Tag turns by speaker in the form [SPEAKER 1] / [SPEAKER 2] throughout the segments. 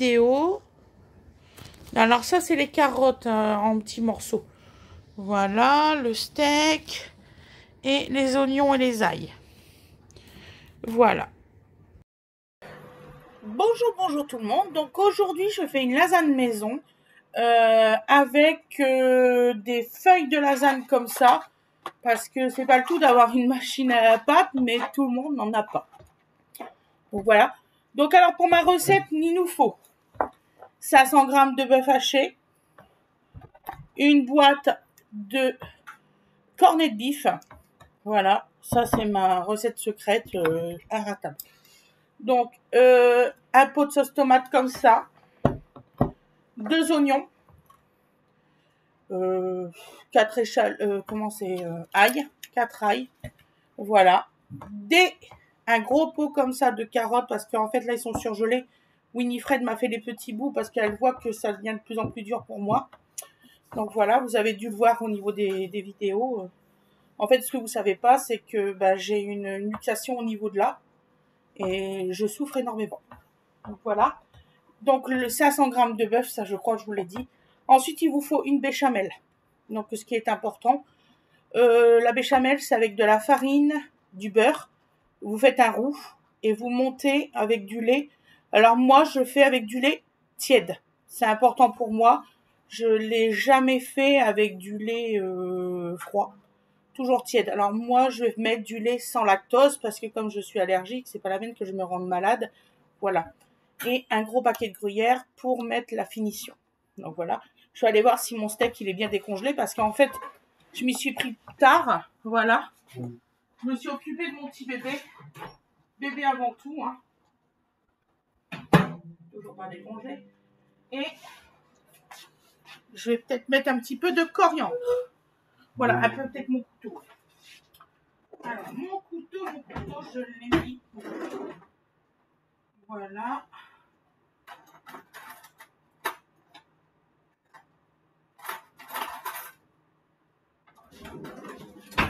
[SPEAKER 1] vidéo. Alors ça, c'est les carottes en petits morceaux. Voilà, le steak et les oignons et les ails. Voilà. Bonjour tout le monde. Donc aujourd'hui, je fais une lasagne maison avec des feuilles de lasagne comme ça. Parce que c'est pas le tout d'avoir une machine à pâte, mais tout le monde n'en a pas. Donc voilà. Donc alors pour ma recette, il nous faut 500 g de bœuf haché, une boîte de cornets de bif. Voilà, ça c'est ma recette secrète inratable. Donc un pot de sauce tomate comme ça, 2 oignons, 4 ail, 4 ail, voilà, un gros pot comme ça de carottes parce qu'en fait là ils sont surgelés. Winifred m'a fait les petits bouts parce qu'elle voit que ça devient de plus en plus dur pour moi. Donc voilà, vous avez dû le voir au niveau des vidéos. En fait, ce que vous savez pas, c'est que j'ai une mutation au niveau de là et je souffre énormément. Donc voilà. Donc le 500 g de bœuf, ça je crois que je vous l'ai dit. Ensuite, il vous faut une béchamel. Donc ce qui est important, la béchamel, c'est avec de la farine, du beurre. Vous faites un roux et vous montez avec du lait. Alors moi, je fais avec du lait tiède. C'est important pour moi. Je l'ai jamais fait avec du lait froid. Toujours tiède. Alors moi, je vais mettre du lait sans lactose parce que comme je suis allergique, c'est pas la peine que je me rende malade. Voilà. Et un gros paquet de gruyère pour mettre la finition. Donc voilà. Je vais aller voir si mon steak il est bien décongelé parce qu'en fait, je m'y suis pris tard. Voilà. Je me suis occupée de mon petit bébé. Bébé avant tout. Hein. Toujours pas décongelé. Et je vais peut-être mettre un petit peu de coriandre. Voilà, un peu peut-être mon couteau. Alors, mon couteau, je l'ai mis. Voilà.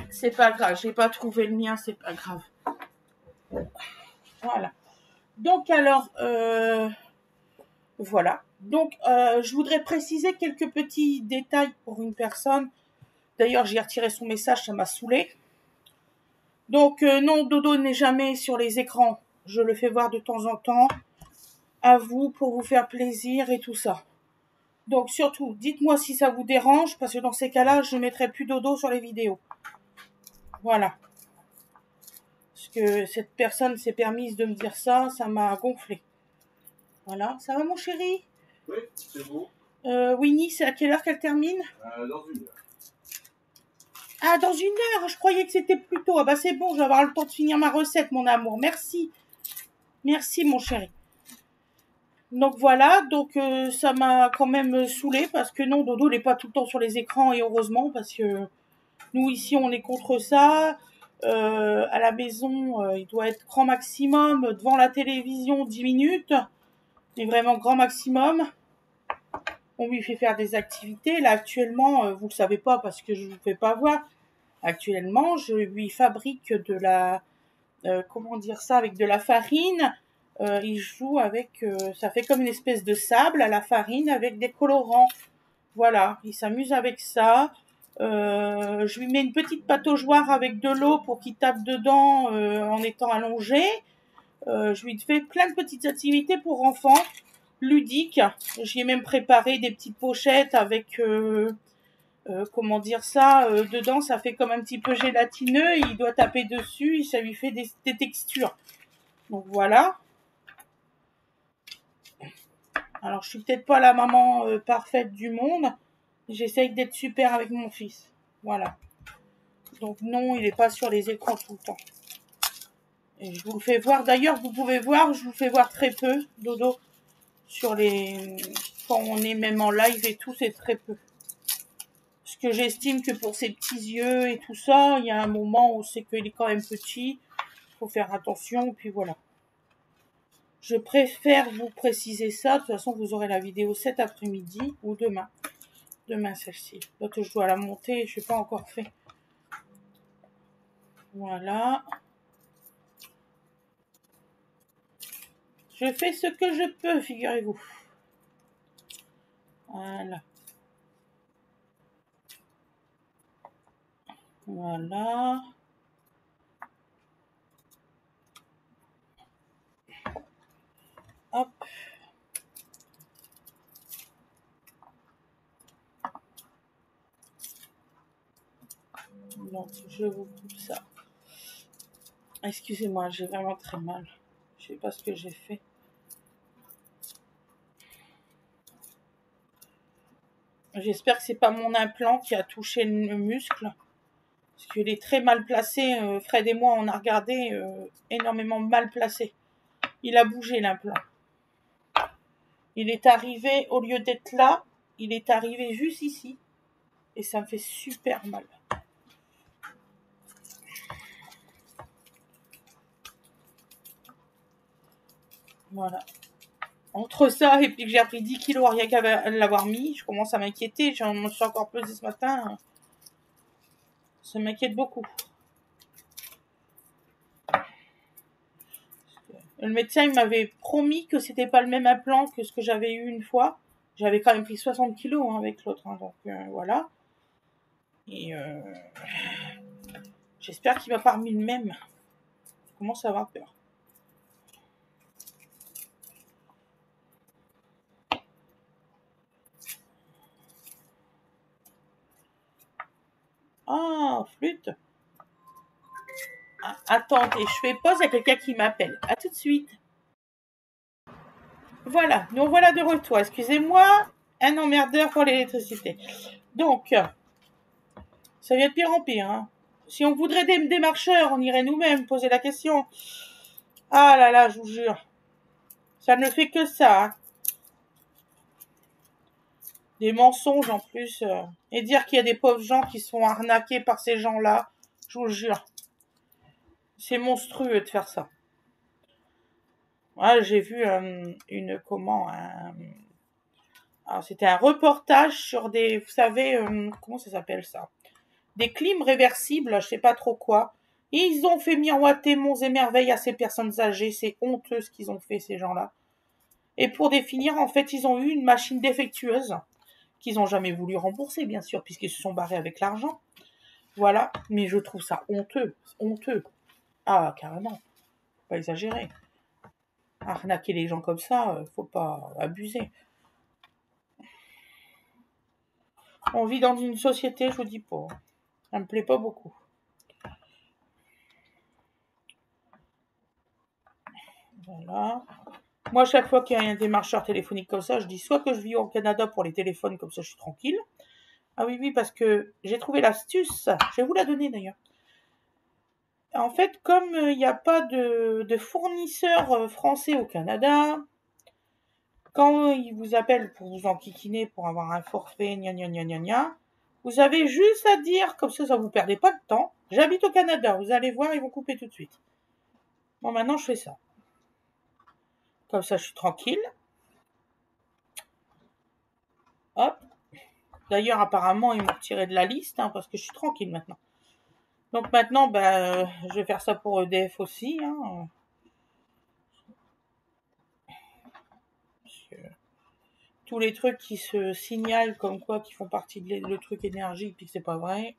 [SPEAKER 1] C'est pas grave, j'ai pas trouvé le mien, c'est pas grave. Voilà. Donc alors, voilà. Donc, je voudrais préciser quelques petits détails pour une personne. D'ailleurs, j'ai retiré son message, ça m'a saoulé. Donc, non, Dodo n'est jamais sur les écrans. Je le fais voir de temps en temps. À vous, pour vous faire plaisir et tout ça. Donc, surtout, dites-moi si ça vous dérange, parce que dans ces cas-là, je ne mettrai plus Dodo sur les vidéos. Voilà. Parce que cette personne s'est permise de me dire ça, ça m'a gonflé. Voilà. Ça va, mon chéri?
[SPEAKER 2] Oui, c'est beau.
[SPEAKER 1] Winnie, c'est à quelle heure qu'elle termine?
[SPEAKER 2] Dans 1 heure.
[SPEAKER 1] Ah, dans 1 heure? Je croyais que c'était plus tôt. Ah bah c'est bon, je vais avoir le temps de finir ma recette, mon amour. Merci. Merci, mon chéri. Donc voilà, donc ça m'a quand même saoulée parce que non, Dodo n'est pas tout le temps sur les écrans et heureusement parce que nous ici on est contre ça. À la maison, il doit être grand maximum devant la télévision 10 minutes, mais vraiment grand maximum. On lui fait faire des activités. Là actuellement, vous le savez pas parce que je vous fais pas voir. Actuellement, je lui fabrique de la, comment dire ça, avec de la farine. Il joue avec, ça fait comme une espèce de sable à la farine avec des colorants. Voilà, il s'amuse avec ça. Je lui mets une petite pataugeoire avec de l'eau pour qu'il tape dedans en étant allongé. Je lui fais plein de petites activités pour enfants, ludiques. J'y ai même préparé des petites pochettes avec, comment dire ça, dedans ça fait comme un petit peu gélatineux. Il doit taper dessus et ça lui fait des textures. Donc voilà. Alors, je suis peut-être pas la maman parfaite du monde. J'essaye d'être super avec mon fils. Voilà. Donc non, il n'est pas sur les écrans tout le temps. Et je vous le fais voir. D'ailleurs, vous pouvez voir, je vous fais voir très peu, Dodo, sur les... Quand on est même en live et tout, c'est très peu. Parce que j'estime que pour ses petits yeux et tout ça, il y a un moment où c'est qu'il est quand même petit. Il faut faire attention, puis voilà. Je préfère vous préciser ça. De toute façon, vous aurez la vidéo cet après-midi ou demain. Demain, celle-ci. L'autre, je dois la monter. Je n'ai pas encore fait. Voilà. Je fais ce que je peux, figurez-vous. Voilà. Voilà. Hop. Donc, je vous coupe ça. Excusez-moi, j'ai vraiment très mal. Je sais pas ce que j'ai fait. J'espère que c'est pas mon implant qui a touché le muscle. Parce qu'il est très mal placé. Fred et moi, on a regardé énormément mal placé. Il a bougé l'implant. Il est arrivé, au lieu d'être là, il est arrivé juste ici. Et ça me fait super mal. Voilà. Entre ça et puis que j'ai appris 10 kilos rien qu'à l'avoir mis, je commence à m'inquiéter. J'en me suis encore pesé ce matin. Ça m'inquiète beaucoup. Le médecin il m'avait promis que c'était pas le même implant que ce que j'avais eu une fois. J'avais quand même pris 60 kilos hein, avec l'autre. Hein, donc voilà. Et j'espère qu'il m'a pas remis le même. Je commence à avoir peur. Ah, flûte. Ah, attendez, je fais pause, il y a quelqu'un qui m'appelle. À tout de suite. Voilà, nous voilà de retour. Excusez-moi, un emmerdeur pour l'électricité. Donc, ça vient de pire en pire. Hein. Si on voudrait des démarcheurs, on irait nous-mêmes poser la question. Ah là là, je vous jure. Ça ne fait que ça. Hein. Des mensonges en plus. Et dire qu'il y a des pauvres gens qui sont arnaqués par ces gens-là, je vous jure. C'est monstrueux de faire ça. Ouais, j'ai vu alors c'était un reportage sur des, vous savez, comment ça s'appelle ça? Des clims réversibles, je sais pas trop quoi. Et ils ont fait miroiter monts et merveilles à ces personnes âgées. C'est honteux ce qu'ils ont fait, ces gens-là. Et pour définir, en fait, ils ont eu une machine défectueuse qu'ils n'ont jamais voulu rembourser, bien sûr, puisqu'ils se sont barrés avec l'argent. Voilà. Mais je trouve ça honteux. Honteux. Ah, carrément. Faut pas exagérer. Arnaquer les gens comme ça, faut pas abuser. On vit dans une société, je vous dis pas. Ça me plaît pas beaucoup. Voilà. Moi, chaque fois qu'il y a un démarcheur téléphonique comme ça, je dis soit que je vis au Canada pour les téléphones, comme ça je suis tranquille. Ah oui, parce que j'ai trouvé l'astuce. Je vais vous la donner d'ailleurs. En fait, comme il n'y a pas de fournisseur français au Canada, quand ils vous appellent pour vous enquiquiner, pour avoir un forfait, gna gna gna gna gna, vous avez juste à dire, comme ça vous perdez pas de temps, j'habite au Canada, vous allez voir, ils vont couper tout de suite. Bon, maintenant je fais ça. Comme ça je suis tranquille. Hop. D'ailleurs, apparemment, ils m'ont retiré de la liste, hein, parce que je suis tranquille maintenant. Donc maintenant, je vais faire ça pour EDF aussi. Hein. Tous les trucs qui se signalent comme quoi, qui font partie de le truc énergie, puis que c'est pas vrai.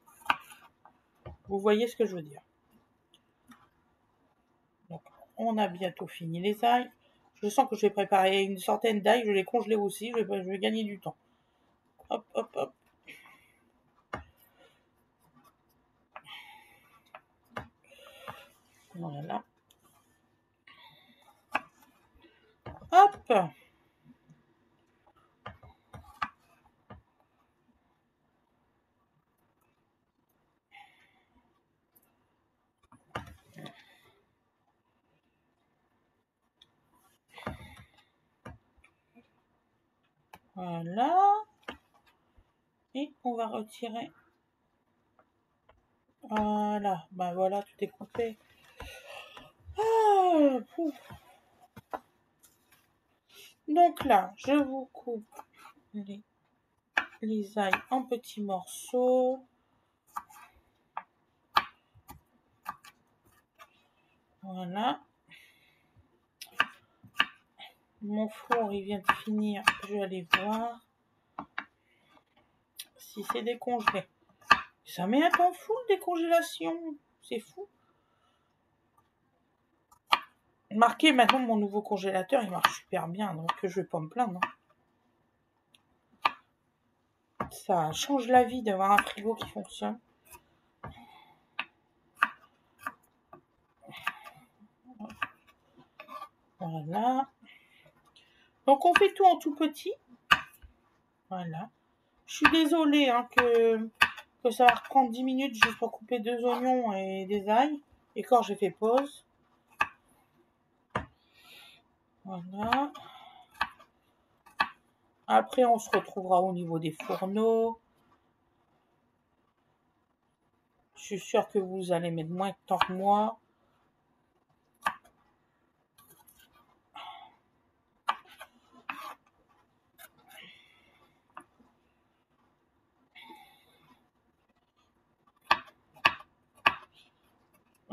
[SPEAKER 1] Vous voyez ce que je veux dire. Donc, on a bientôt fini les ails. Je sens que je vais préparer une centaine d'ails. Je vais les congeler aussi. Je vais gagner du temps. Hop, hop, hop. Voilà. Hop. Voilà. Et on va retirer. Voilà. Voilà, tout est coupé. Ah, donc là, je vous coupe les ails en petits morceaux. Voilà. Mon four, il vient de finir. Je vais aller voir si c'est décongelé. Ça met un temps fou, le décongélation. C'est fou. Marqué, maintenant, mon nouveau congélateur, il marche super bien. Donc, je vais pas me plaindre. Ça change la vie d'avoir un frigo qui fonctionne. Voilà. Donc, on fait tout en tout petit. Voilà. Je suis désolée hein, que ça va reprendre 10 minutes juste pour couper 2 oignons et des ails. Et quand j'ai fait pause. Voilà. Après, on se retrouvera au niveau des fourneaux. Je suis sûre que vous allez mettre moins de temps que moi.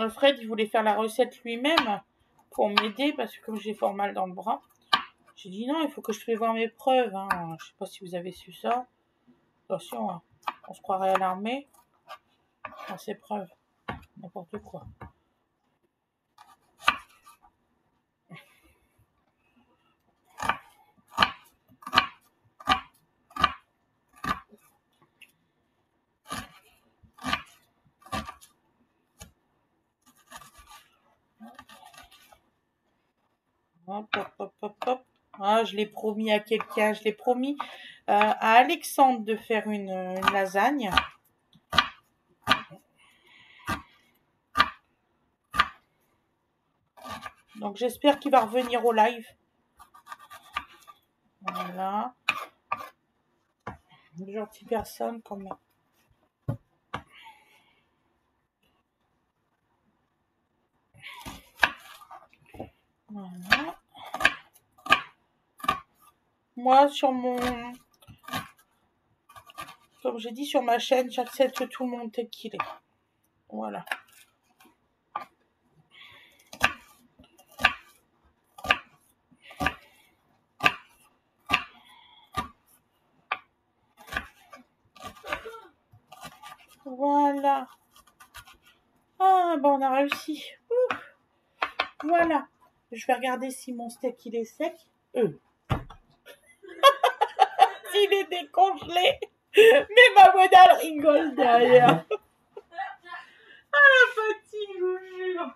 [SPEAKER 1] Fred, il voulait faire la recette lui-même pour m'aider parce que comme j'ai fort mal dans le bras, j'ai dit non, il faut que je fasse voir mes preuves. Hein. Je sais pas si vous avez su ça. Attention, hein. On se croirait à l'armée. Dans ses preuves. N'importe quoi. Hop, hop, hop, hop, hop. Ah, je l'ai promis à quelqu'un. Je l'ai promis à Alexandre de faire une lasagne. Donc j'espère qu'il va revenir au live. Voilà. Une gentille personne quand même. Voilà. Moi, sur mon... Comme j'ai dit sur ma chaîne, j'accepte tout le monde tel qu'il est. Voilà. Voilà. Ah, ben on a réussi. Ouh. Voilà. Je vais regarder si mon steak il est sec. S'il est décongelé. Mais ma modèle rigole derrière. Ah la fatigue, je vous jure.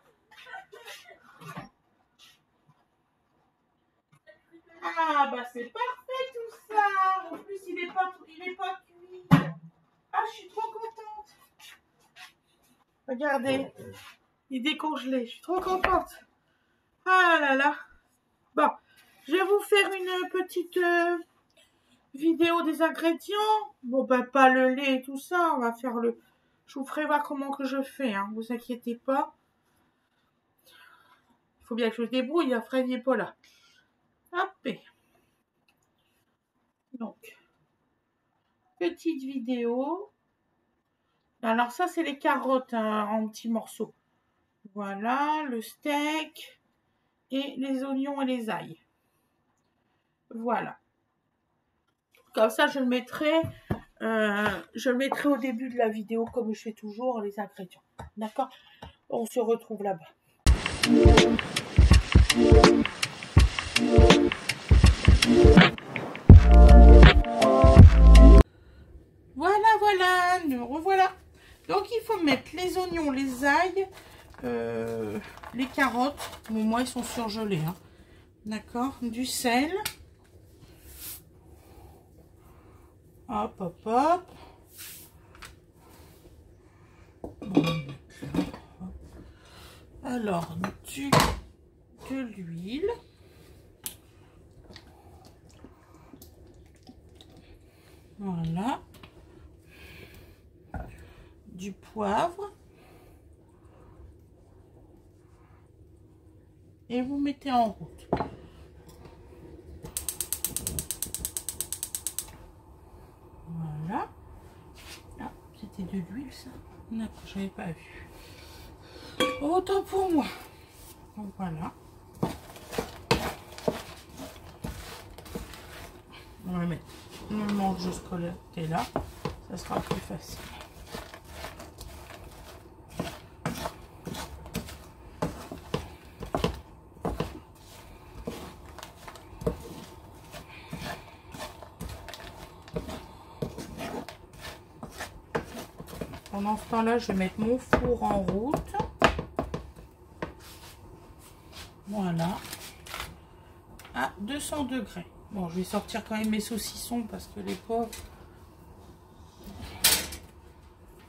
[SPEAKER 1] Ah bah c'est parfait tout ça. En plus il est pas cuit. Ah je suis trop contente. Regardez. Il est décongelé. Je suis trop contente. Ah là là. Bon. Je vais vous faire une petite vidéo des ingrédients. Bon bah pas le lait et tout ça. On va faire le... Je vous ferai voir comment que je fais. Hein. Vous inquiétez pas. Il faut bien que je me débrouille. Fred n'est pas là. Hop. Donc. Petite vidéo. Alors ça c'est les carottes en petits morceaux. Voilà. Le steak. Et les oignons et les ails. Voilà. Comme ça, je le mettrai au début de la vidéo, comme je fais toujours, les ingrédients. D'accord? On se retrouve là-bas. Voilà, voilà, nous revoilà. Donc, il faut mettre les oignons, les ails, les carottes. Bon, moi, ils sont surgelés. Hein. D'accord? Du sel. Hop, hop, hop. Alors, de l'huile. Voilà. Du poivre. Et vous mettez en route. Voilà. Ah, c'était de l'huile ça. D'accord, je n'avais pas vu. Autant pour moi. Donc voilà. On va mettre le manche de ce côté là, ça sera plus facile. Pendant ce temps-là, je vais mettre mon four en route. Voilà. À 200 degrés. Bon, je vais sortir quand même mes saucissons parce que les pauvres...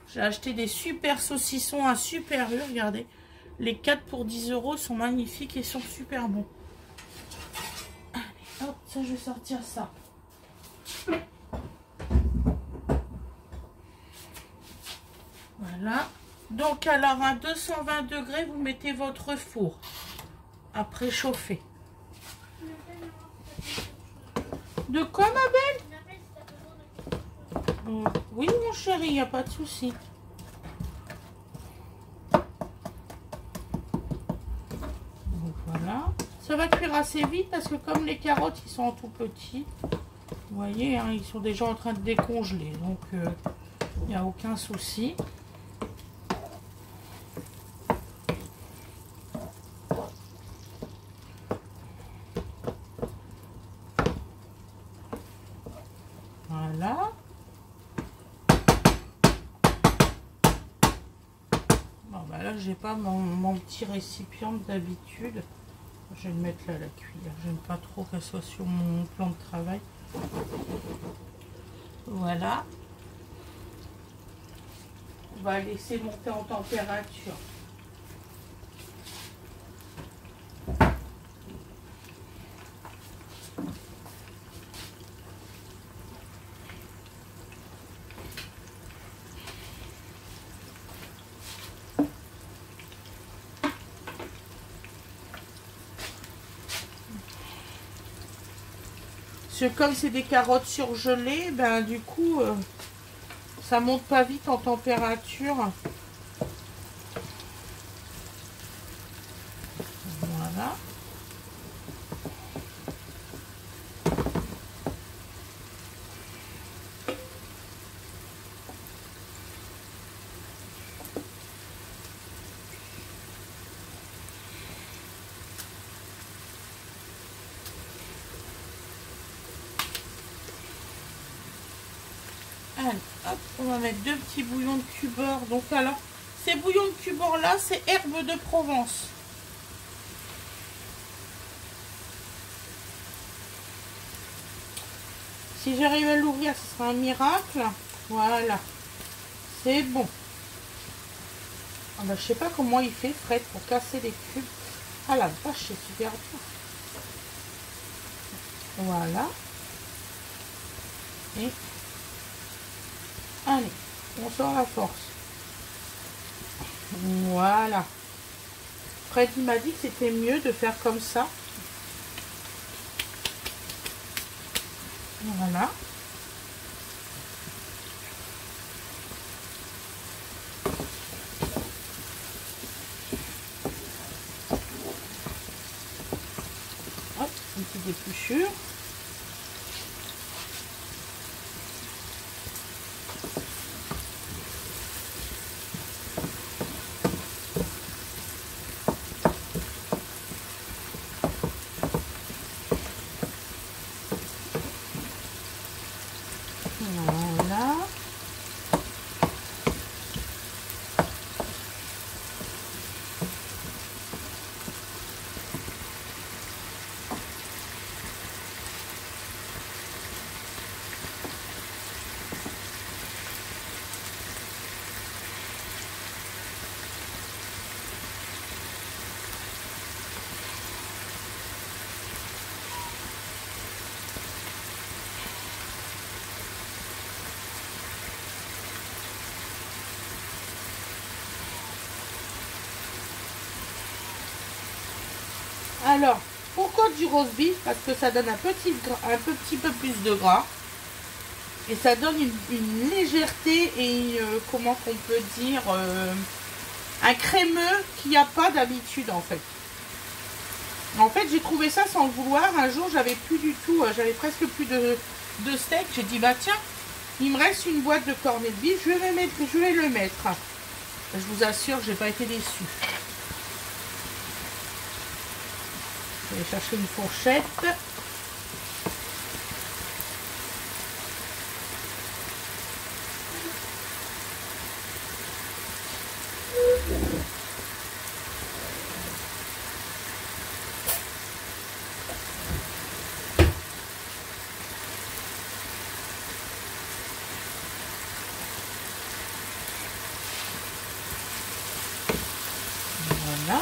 [SPEAKER 1] J'ai acheté des super saucissons à Super U. Regardez. Les 4 pour 10 € sont magnifiques et sont super bons. Allez, hop, ça, je vais sortir ça. Voilà. Donc, alors, à 220 degrés, vous mettez votre four à préchauffer. De quoi, ma belle? Oui, mon chéri, il n'y a pas de souci. Donc, voilà. Ça va cuire assez vite parce que comme les carottes, ils sont tout petits, vous voyez, hein, ils sont déjà en train de décongeler. Donc, il n'y a aucun souci. Voilà. Bon, bah là, j'ai pas mon petit récipient d'habitude. Je vais le mettre là à la cuillère. J'aime pas trop qu'elle soit sur mon plan de travail. Voilà. On va laisser monter en température. Parce que comme c'est des carottes surgelées, ben du coup, ça monte pas vite en température. Voilà. Allez, hop, on va mettre 2 petits bouillons de cubeur. Donc alors, ces bouillons de cubeur là, c'est herbe de Provence. Si j'arrive à l'ouvrir, ce sera un miracle. Voilà, c'est bon. Ah bah, je sais pas comment il fait Fred pour casser les cubes. Ah la vache, c'est super dur. Voilà. Et allez, on sort la force. Voilà. Freddy m'a dit que c'était mieux de faire comme ça. Voilà. Hop, une petite dépluchure. Voilà. Alors, pourquoi du roast beef? Parce que ça donne un petit peu plus de gras. Et ça donne une légèreté et comment qu'on peut dire, un crémeux qu'il n'y a pas d'habitude en fait. En fait, j'ai trouvé ça sans le vouloir. Un jour, j'avais plus du tout, j'avais presque plus de de steak. J'ai dit, bah tiens, il me reste une boîte de corned beef, je vais le mettre. Je vous assure, j'ai pas été déçue. Je vais chercher une fourchette. Voilà.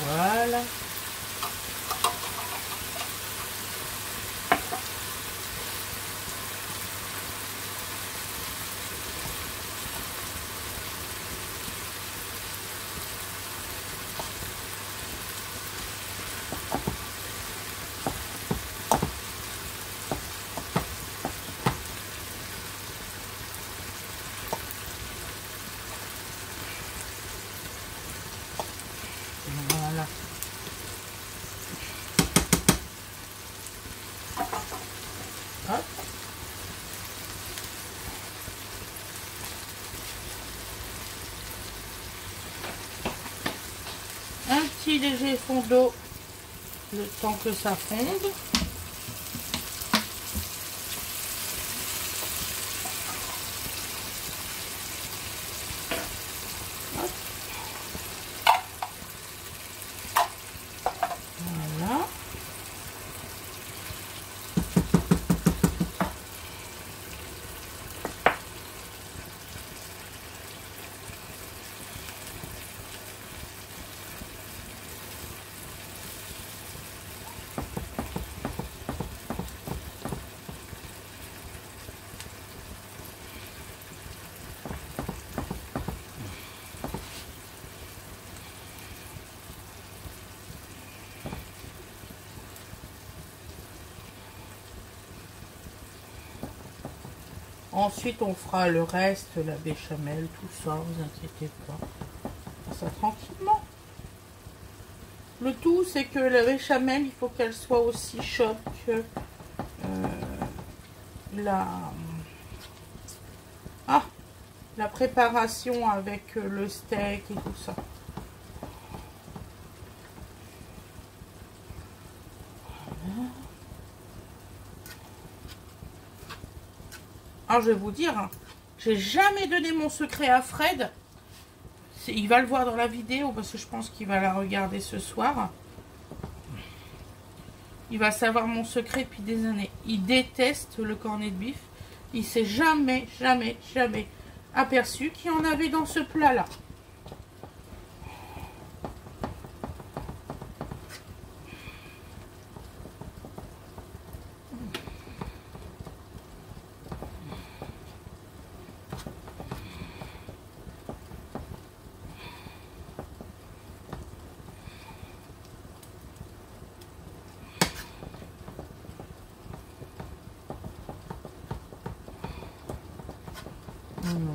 [SPEAKER 1] Voilà. Voilà. Hop. Un petit léger fond d'eau, le temps que ça fonde. Hop. Voilà. Ensuite, on fera le reste, la béchamel, tout ça, vous inquiétez pas. On fait ça tranquillement. Le tout, c'est que la béchamel, il faut qu'elle soit aussi chaude que la préparation avec le steak et tout ça. Voilà. Alors, je vais vous dire, hein, j'ai jamais donné mon secret à Fred. Il va le voir dans la vidéo parce que je pense qu'il va la regarder ce soir. Il va savoir mon secret depuis des années. Il déteste le cornet de beef. Il s'est jamais aperçu qu'il y en avait dans ce plat-là.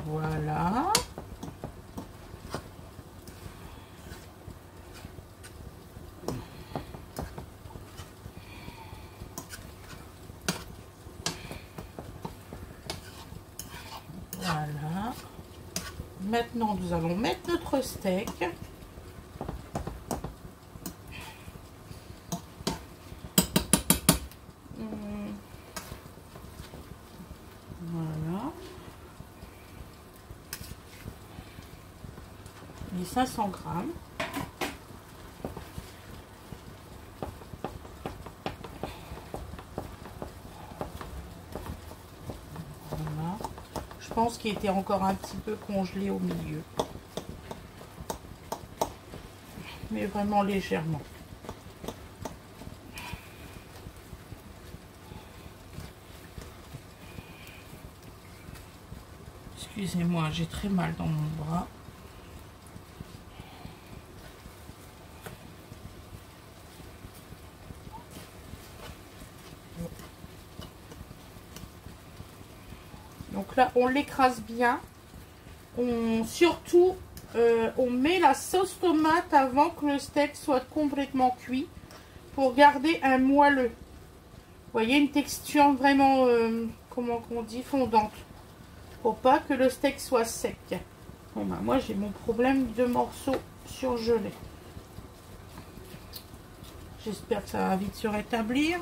[SPEAKER 1] Voilà. Voilà. Maintenant, nous allons mettre notre steak. Voilà. Les 500 grammes. Voilà. Je pense qu'il était encore un petit peu congelé au milieu. Mais vraiment légèrement. Excusez-moi, j'ai très mal dans mon bras. Donc là, on l'écrase bien. Surtout, on met la sauce tomate avant que le steak soit complètement cuit pour garder un moelleux. Vous voyez, une texture vraiment, comment on dit, fondante. Pour pas que le steak soit sec. Bon, bah, moi, j'ai mon problème de morceaux surgelés. J'espère que ça va vite se rétablir.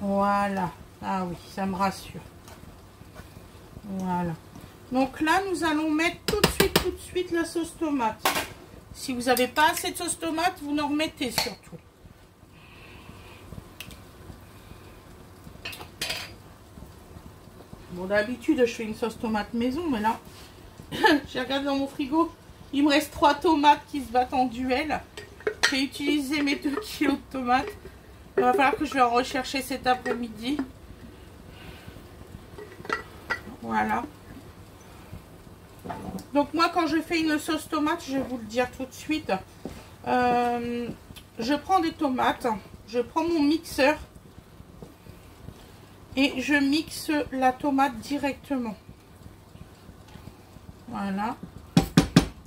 [SPEAKER 1] Voilà. Ah oui, ça me rassure. Voilà. Donc là, nous allons mettre tout de suite la sauce tomate. Si vous n'avez pas assez de sauce tomate, vous en remettez surtout. Bon, d'habitude, je fais une sauce tomate maison, mais là, j'ai regardé dans mon frigo. Il me reste 3 tomates qui se battent en duel. J'ai utilisé mes 2 kilos de tomates. Il va falloir que je vais en rechercher cet après-midi. Voilà. Donc moi, quand je fais une sauce tomate, je vais vous le dire tout de suite. Je prends des tomates. Je prends mon mixeur. Et je mixe la tomate directement. Voilà.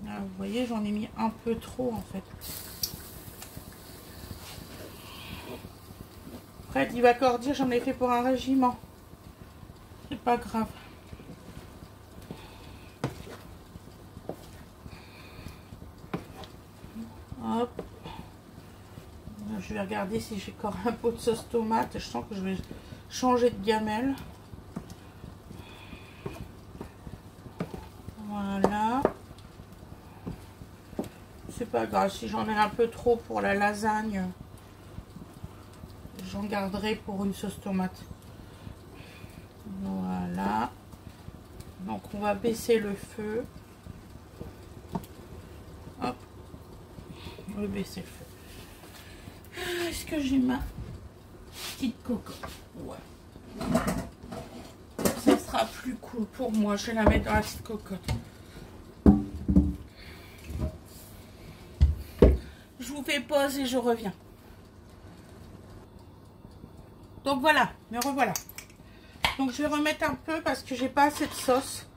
[SPEAKER 1] Là, vous voyez, j'en ai mis un peu trop en fait. Fred, il va encore dire j'en ai fait pour un régiment. C'est pas grave. Hop. Je vais regarder si j'ai encore un pot de sauce tomate. Je sens que je vais changer de gamelle. Voilà. C'est pas grave si j'en ai un peu trop pour la lasagne. J'en garderai pour une sauce tomate. Voilà. Donc on va baisser le feu. Hop. On va baisser le feu. Est-ce que j'ai ma petite cocotte? Ouais. Ça sera plus cool pour moi. Je vais la mettre dans la petite cocotte. Je vous fais pause et je reviens. Donc voilà, me revoilà. Donc je vais remettre un peu parce que j'ai pas assez de sauce.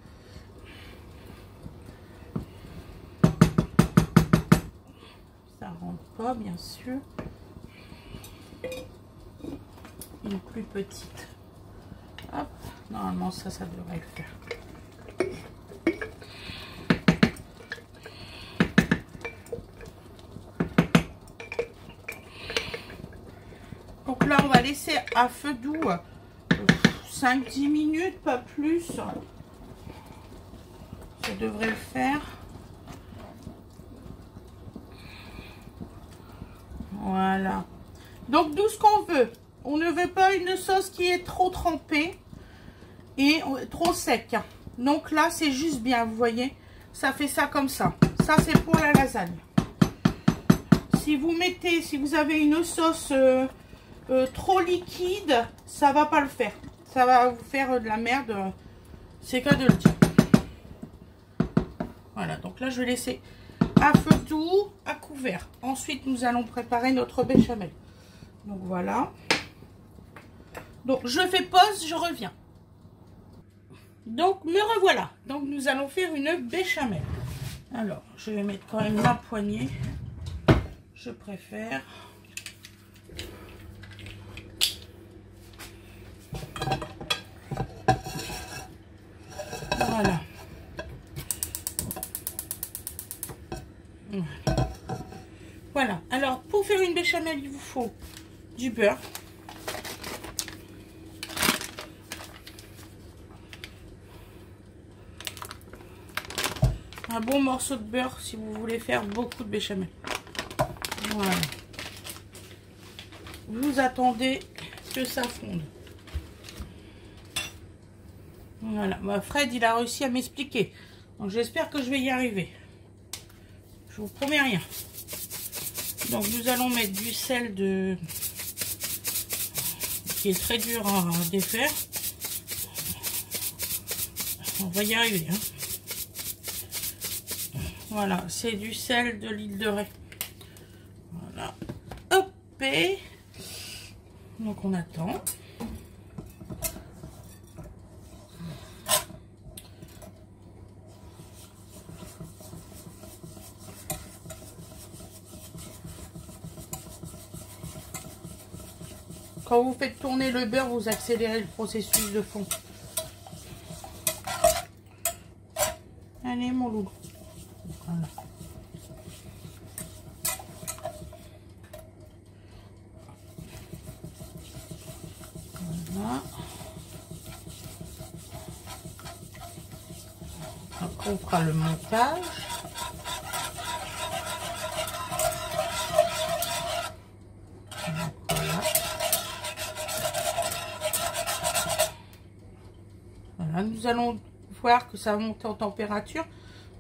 [SPEAKER 1] Ça rentre pas, bien sûr. Une plus petite. Hop, normalement ça devrait le faire. Donc là, on va laisser à feu doux 5-10 minutes, pas plus. Ça devrait le faire. Voilà. Donc, d'où ce qu'on veut. On ne veut pas une sauce qui est trop trempée et trop sec. Donc là, c'est juste bien, vous voyez. Ça fait ça comme ça. Ça, c'est pour la lasagne. Si vous avez une sauce... trop liquide, ça va pas le faire. Ça va vous faire de la merde. C'est qu'à de le dire. Voilà, donc là je vais laisser à feu doux, à couvert. Ensuite nous allons préparer notre béchamel. Donc voilà. Donc je fais pause, je reviens. Donc me revoilà. Donc nous allons faire une béchamel. Alors je vais mettre quand même la poignée. Je préfère. Voilà. Voilà. Alors, pour faire une béchamel, il vous faut du beurre. Un bon morceau de beurre si vous voulez faire beaucoup de béchamel. Voilà. Vous attendez que ça fonde. Voilà, bah Fred il a réussi à m'expliquer. Donc j'espère que je vais y arriver. Je vous promets rien. Donc nous allons mettre du sel qui est très dur à défaire. On va y arriver. Hein. Voilà, c'est du sel de l'île de Ré. Voilà. Hop et Donc on attend. Quand vous faites tourner le beurre, vous accélérez le processus de fond. Allez mon loulou. Voilà. Voilà. Après on fera le montage. Voilà, nous allons voir que ça va monter en température.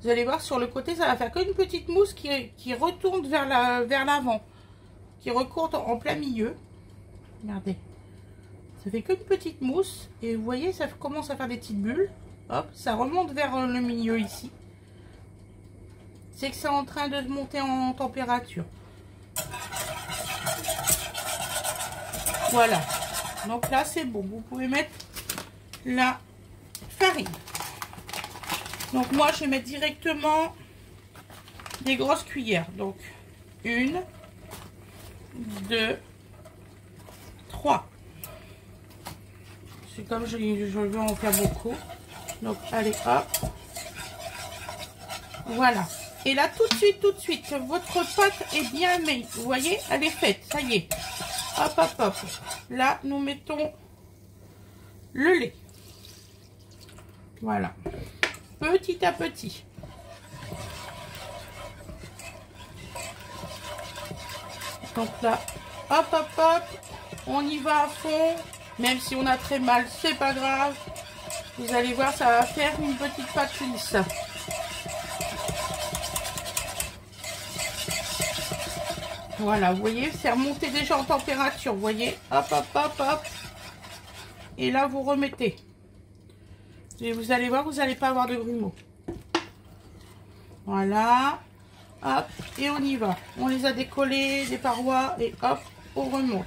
[SPEAKER 1] Vous allez voir sur le côté, ça va faire qu'une petite mousse qui retourne vers l'avant, qui recourt en plein milieu. Regardez, ça fait qu'une petite mousse et vous voyez, ça commence à faire des petites bulles. Hop, ça remonte vers le milieu ici. C'est que c'est en train de monter en température. Voilà, donc là c'est bon. Vous pouvez mettre la farine. Donc moi je vais mettre directement des grosses cuillères. Donc 1, 2, 3. C'est comme je veux en faire beaucoup. Donc allez hop. Voilà. Et là tout de suite, votre pâte est bien mise. Vous voyez, elle est faite. Ça y est. Hop, hop, hop. Là nous mettons le lait. Voilà. Petit à petit. Donc là, hop, hop, hop. On y va à fond. Même si on a très mal, c'est pas grave. Vous allez voir, ça va faire une petite pâte lisse. Voilà, vous voyez, c'est remonté déjà en température. Vous voyez, hop, hop, hop, hop. Et là, vous remettez. Et vous allez voir, vous n'allez pas avoir de grumeaux. Voilà. Hop, et on y va. On les a décollés des parois et hop, on remonte.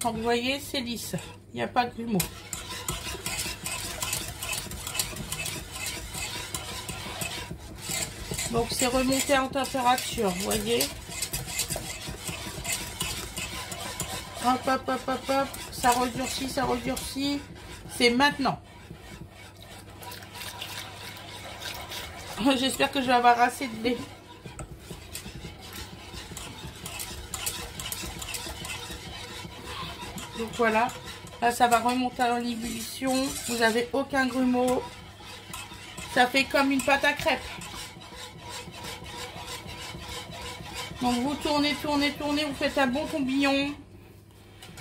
[SPEAKER 1] Donc vous voyez, c'est lisse. Il n'y a pas de grumeaux. Donc c'est remonté en température, vous voyez. Hop, hop, hop, hop, hop. Ça redurcit, ça redurcit. C'est maintenant. J'espère que je vais avoir assez de lait. Donc voilà, là ça va remonter en ébullition. Vous n'avez aucun grumeau. Ça fait comme une pâte à crêpes. Donc vous tournez, tournez, tournez, vous faites un bon tourbillon.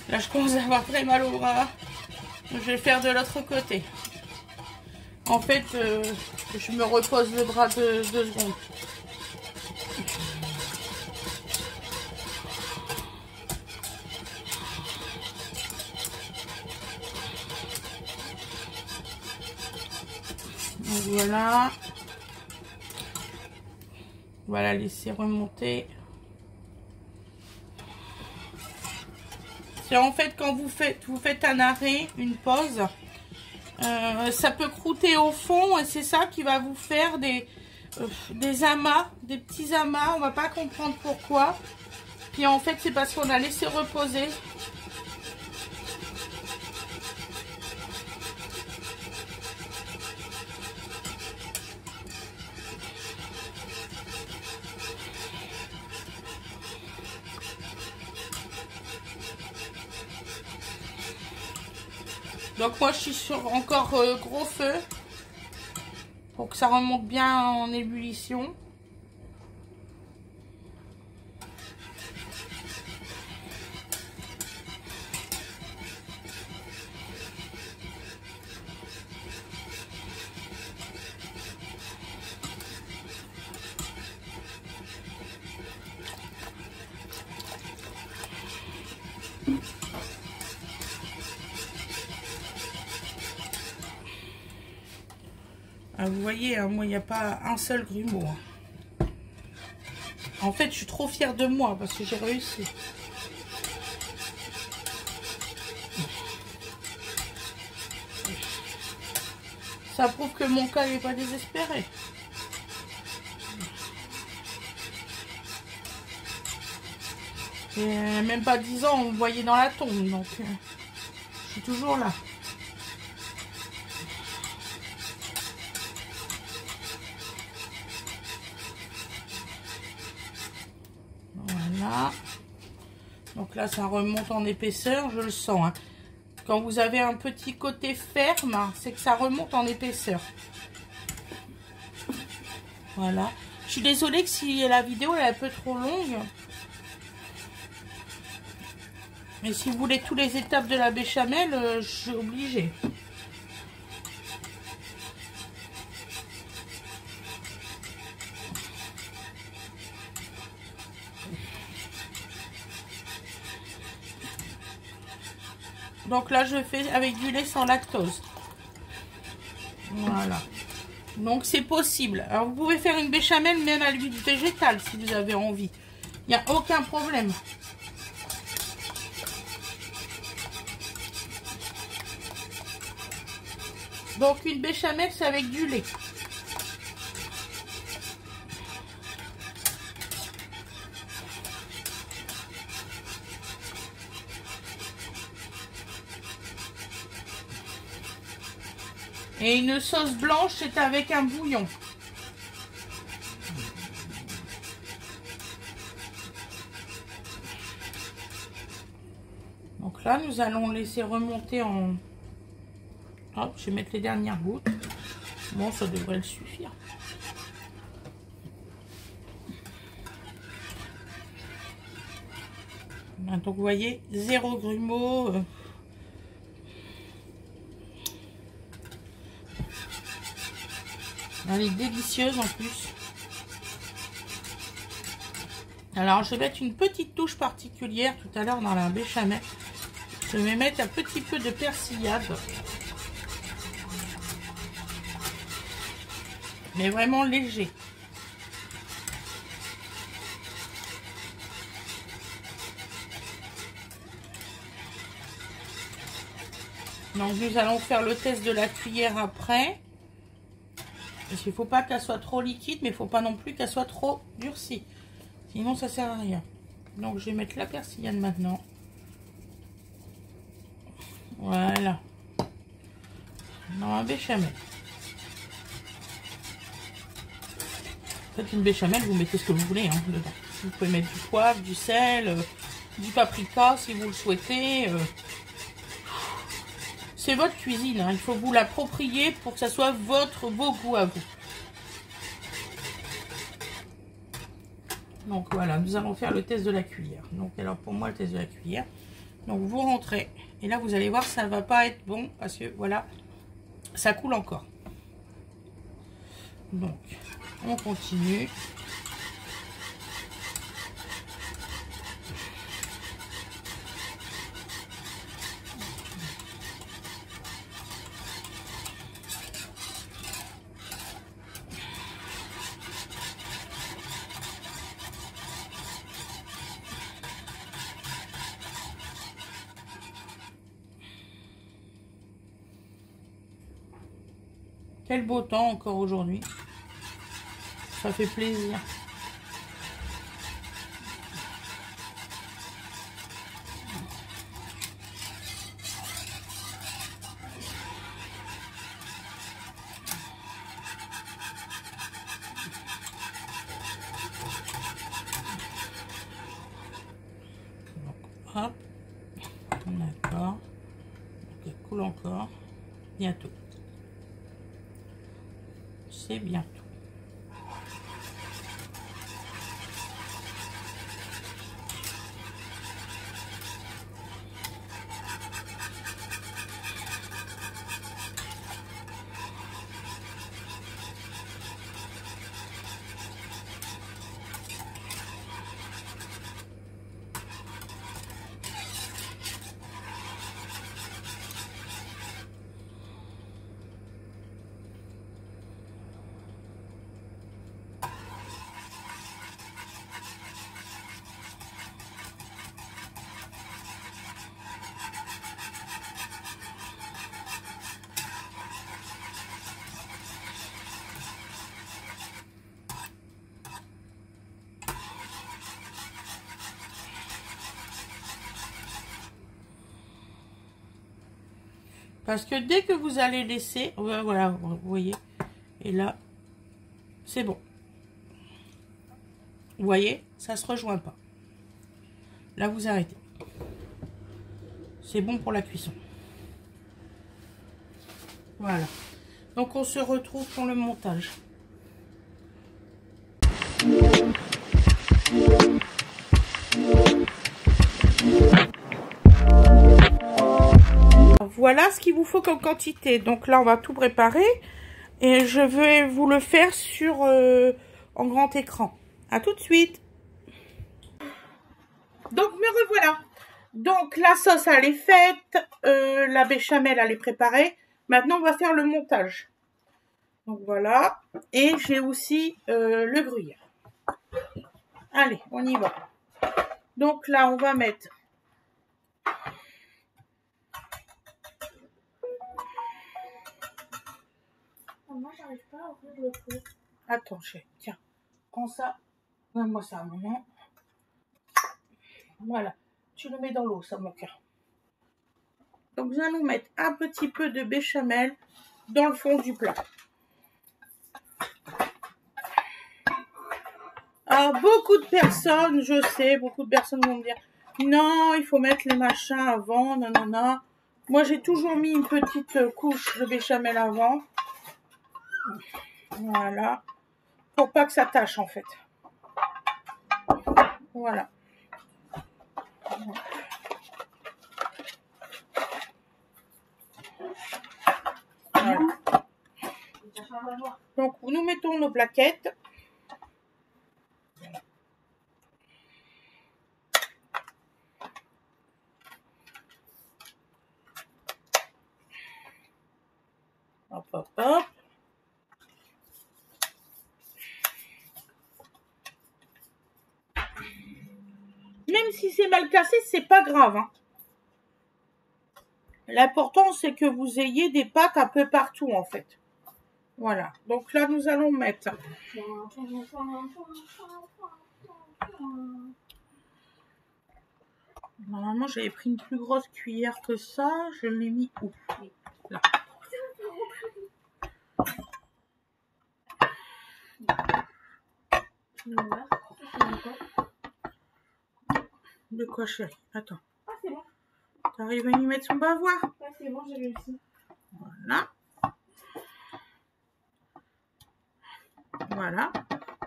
[SPEAKER 1] Là je commence à avoir très mal au bras. Je vais le faire de l'autre côté. En fait, je me repose le bras 2 secondes. Donc voilà. Voilà, laisser remonter. C'est en fait quand vous faites un arrêt, une pause, ça peut croûter au fond et c'est ça qui va vous faire des amas, des petits amas. On va pas comprendre pourquoi. Puis en fait c'est parce qu'on a laissé reposer. Donc moi je suis sur encore gros feu pour que ça remonte bien en ébullition. Ah, vous voyez, hein, moi, il n'y a pas un seul grumeau. Hein. En fait, je suis trop fière de moi parce que j'ai réussi. Ça prouve que mon cas n'est pas désespéré. Et même pas 10 ans, on me voyait dans la tombe, donc je suis toujours là. Voilà. Donc là, ça remonte en épaisseur, je le sens. Hein. Quand vous avez un petit côté ferme, c'est que ça remonte en épaisseur. Voilà. Je suis désolée que si la vidéo est un peu trop longue. Mais si vous voulez toutes les étapes de la béchamel, je suis obligée. Donc là, je fais avec du lait sans lactose. Voilà. Donc c'est possible. Alors vous pouvez faire une béchamel même à l'huile végétale si vous avez envie. Il n'y a aucun problème. Donc une béchamel, c'est avec du lait. Et une sauce blanche, c'est avec un bouillon. Donc là, nous allons laisser remonter en... Hop, je vais mettre les dernières gouttes. Bon, ça devrait le suffire. Donc vous voyez, 0 grumeaux. Elle est délicieuse en plus. Alors je vais mettre une petite touche particulière tout à l'heure dans la béchamel. Je vais mettre un petit peu de persillade. Mais vraiment léger. Donc nous allons faire le test de la cuillère après. Parce qu'il ne faut pas qu'elle soit trop liquide, mais il ne faut pas non plus qu'elle soit trop durcie. Sinon ça sert à rien. Donc je vais mettre la persillade maintenant. Voilà. Dans un béchamel. Faites une béchamel, vous mettez ce que vous voulez hein, dedans. Vous pouvez mettre du poivre, du sel, du paprika si vous le souhaitez. C'est votre cuisine, hein. Il faut vous l'approprier pour que ça soit vos goûts à vous. Donc voilà, nous allons faire le test de la cuillère. Donc alors pour moi le test de la cuillère. Donc vous rentrez et là vous allez voir ça ne va pas être bon parce que voilà, ça coule encore. Donc on continue. Quel beau temps encore aujourd'hui. Ça fait plaisir. Donc, hop. D'accord. coule encore. Bientôt. C'est bientôt. Parce que dès que vous allez laisser, voilà, vous voyez, et là, c'est bon. Vous voyez, ça se rejoint pas. Là, vous arrêtez. C'est bon pour la cuisson. Voilà. Donc, on se retrouve pour le montage. Voilà ce qu'il vous faut comme quantité. Donc là, on va tout préparer. Et je vais vous le faire sur en grand écran. À tout de suite. Donc, me revoilà. Donc, la sauce, elle est faite. La béchamel, elle est préparée. Maintenant, on va faire le montage. Donc, voilà. Et j'ai aussi le gruyère. Allez, on y va. Donc là, on va mettre... Moi, j'arrive pas à ouvrir le feu. Attends, chérie, tiens. Prends ça. Donne-moi ça, maman. Voilà. Tu le mets dans l'eau, ça, mon cœur. Donc, nous allons mettre un petit peu de béchamel dans le fond du plat. Alors, beaucoup de personnes, je sais, beaucoup de personnes vont me dire non, il faut mettre les machins avant, nanana. Moi, j'ai toujours mis une petite couche de béchamel avant. Voilà. Pour pas que ça tâche, en fait. Voilà. Voilà. Donc, nous mettons nos plaquettes. Hop, hop, hop. Même si c'est mal cassé, c'est pas grave. Hein. L'important, c'est que vous ayez des pâtes un peu partout, en fait. Voilà. Donc là, nous allons mettre... Normalement, j'avais pris une plus grosse cuillère que ça. Je l'ai mis où? Là. De quoi, chérie? Attends.
[SPEAKER 3] Ah, c'est bon.
[SPEAKER 1] T'arrives à y mettre son bavoir?
[SPEAKER 3] Ah, c'est bon, j'ai réussi.
[SPEAKER 1] Voilà. Voilà.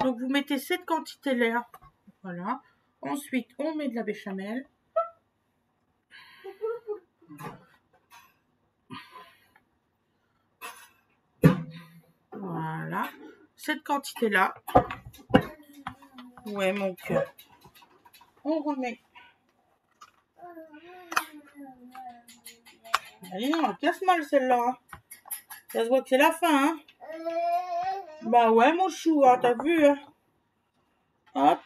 [SPEAKER 1] Donc, vous mettez cette quantité-là. Voilà. Ensuite, on met de la béchamel. Voilà. Cette quantité-là. Ouais, mon cœur. On remet. Allez, non, elle casse mal celle-là. Ça se voit que c'est la fin, hein. Bah ouais, mon chou, hein, t'as vu, hein. Hop.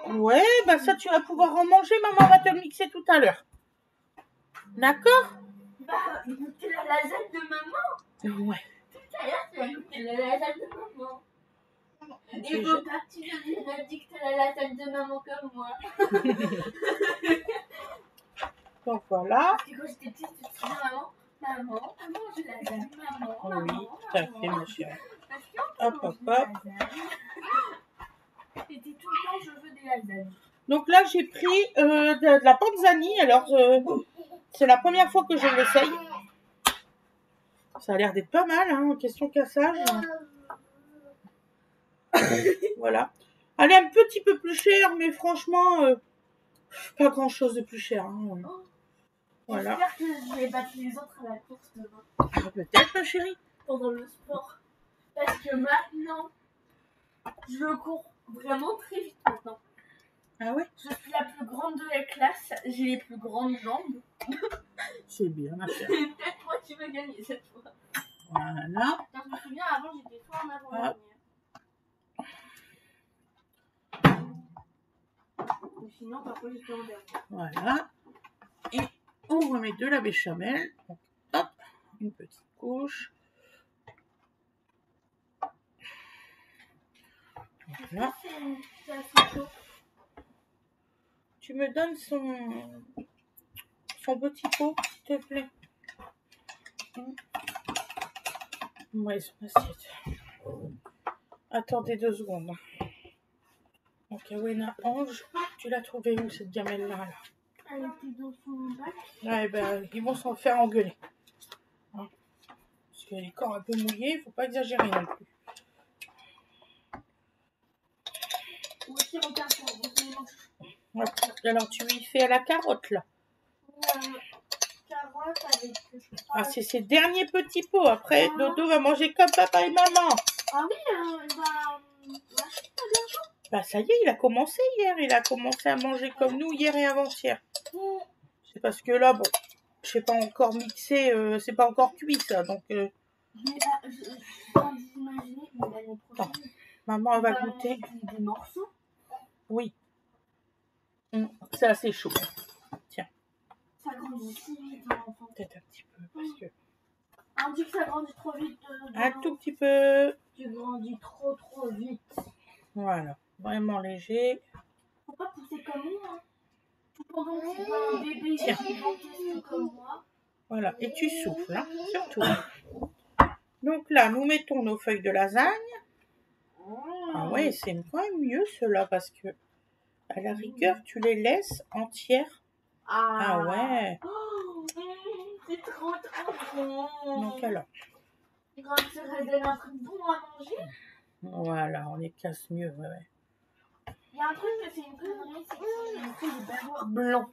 [SPEAKER 1] Ouais, bah ça, tu vas pouvoir en manger. Maman va te le mixer tout à l'heure. D'accord?
[SPEAKER 3] Bah, goûter la lasagne de maman.
[SPEAKER 1] Ouais.
[SPEAKER 3] Tout à l'heure, tu as goûté la lasagne de maman. Et vos parties de dit que t'as la lasagne de maman comme moi.
[SPEAKER 1] Donc voilà.
[SPEAKER 3] Et quand j'étais petite, tu te souviens, maman, j'ai la lasagne, maman.
[SPEAKER 1] Oui, tout à fait, mon chéri.
[SPEAKER 3] Parce qu'on
[SPEAKER 1] Hop, hop, hop.
[SPEAKER 3] C'était tout le temps, je veux des lasagnes.
[SPEAKER 1] Donc là, j'ai pris de la panzani. Alors, c'est la première fois que je l'essaye. Ça a l'air d'être pas mal, hein, en question cassage. Voilà. Elle est un petit peu plus chère, mais franchement, pas grand chose de plus cher. Hein. Voilà.
[SPEAKER 3] J'espère que je vais battre les autres à la course demain.
[SPEAKER 1] Ah, peut-être, ma chérie.
[SPEAKER 3] Pendant le sport. Parce que maintenant, je cours vraiment très vite maintenant.
[SPEAKER 1] Ah ouais?
[SPEAKER 3] Je suis la plus grande de la classe, j'ai les plus grandes jambes.
[SPEAKER 1] C'est bien, ma chérie.
[SPEAKER 3] C'est peut-être moi qui vais gagner cette fois.
[SPEAKER 1] Voilà.
[SPEAKER 3] Quand je me souviens, avant j'étais soit en avant-dernière. Mais sinon, parfois j'étais en dernier.
[SPEAKER 1] Voilà. Et on remet de la béchamel. Donc, hop, une petite couche. Voilà.
[SPEAKER 3] C'est assez chaud.
[SPEAKER 1] Tu me donnes son petit pot, s'il te plaît. Ouais, son assiette. Attendez 2 secondes. Donc, Awena Ange, tu l'as trouvée où cette gamelle-là là?
[SPEAKER 3] Elle était dans son bac.
[SPEAKER 1] Ouais, ben, ils vont s'en faire engueuler. Hein? Parce qu'elle est encore un peu mouillée, il faut pas exagérer non plus.
[SPEAKER 3] Ou aussi, regarde, on les manches.
[SPEAKER 1] Ouais. Alors, tu lui fais à la carotte là.
[SPEAKER 3] Carotte avec.
[SPEAKER 1] Ah, c'est ses derniers petits pots. Après, Dodo va manger comme papa et maman.
[SPEAKER 3] Ah oui,
[SPEAKER 1] Bah, ça y est, il a commencé hier. Il a commencé à manger comme nous hier et avant-hier. C'est parce que là, bon, je sais pas encore mixé, c'est pas encore cuit ça. Donc,
[SPEAKER 3] je viens d'imaginer, mais l'année prochaine,
[SPEAKER 1] maman, elle va goûter.
[SPEAKER 3] des morceaux.
[SPEAKER 1] Oui. C'est assez chaud. Tiens.
[SPEAKER 3] Ça grandit si vite, hein, enfant.
[SPEAKER 1] Peut-être un petit peu. Parce que...
[SPEAKER 3] On dit que ça grandit trop vite.
[SPEAKER 1] Un tout petit peu.
[SPEAKER 3] Tu grandis trop vite.
[SPEAKER 1] Voilà. Vraiment léger.
[SPEAKER 3] Faut pas pousser comme moi. Hein. Pendant que tu vois un bébé gigantesque comme moi.
[SPEAKER 1] Voilà. Et tu souffles, hein, surtout. Donc là, nous mettons nos feuilles de lasagne. Ah ouais, c'est quand même mieux cela parce que à la rigueur, tu les laisses entières. Ah ouais.
[SPEAKER 3] Oh, c'est trop bon.
[SPEAKER 1] Donc alors.
[SPEAKER 3] Quand ça donne un truc bon à manger.
[SPEAKER 1] Voilà, on les casse mieux, ouais.
[SPEAKER 3] Il y a un truc que c'est une connerie, c'est que c'est du beurre blanc.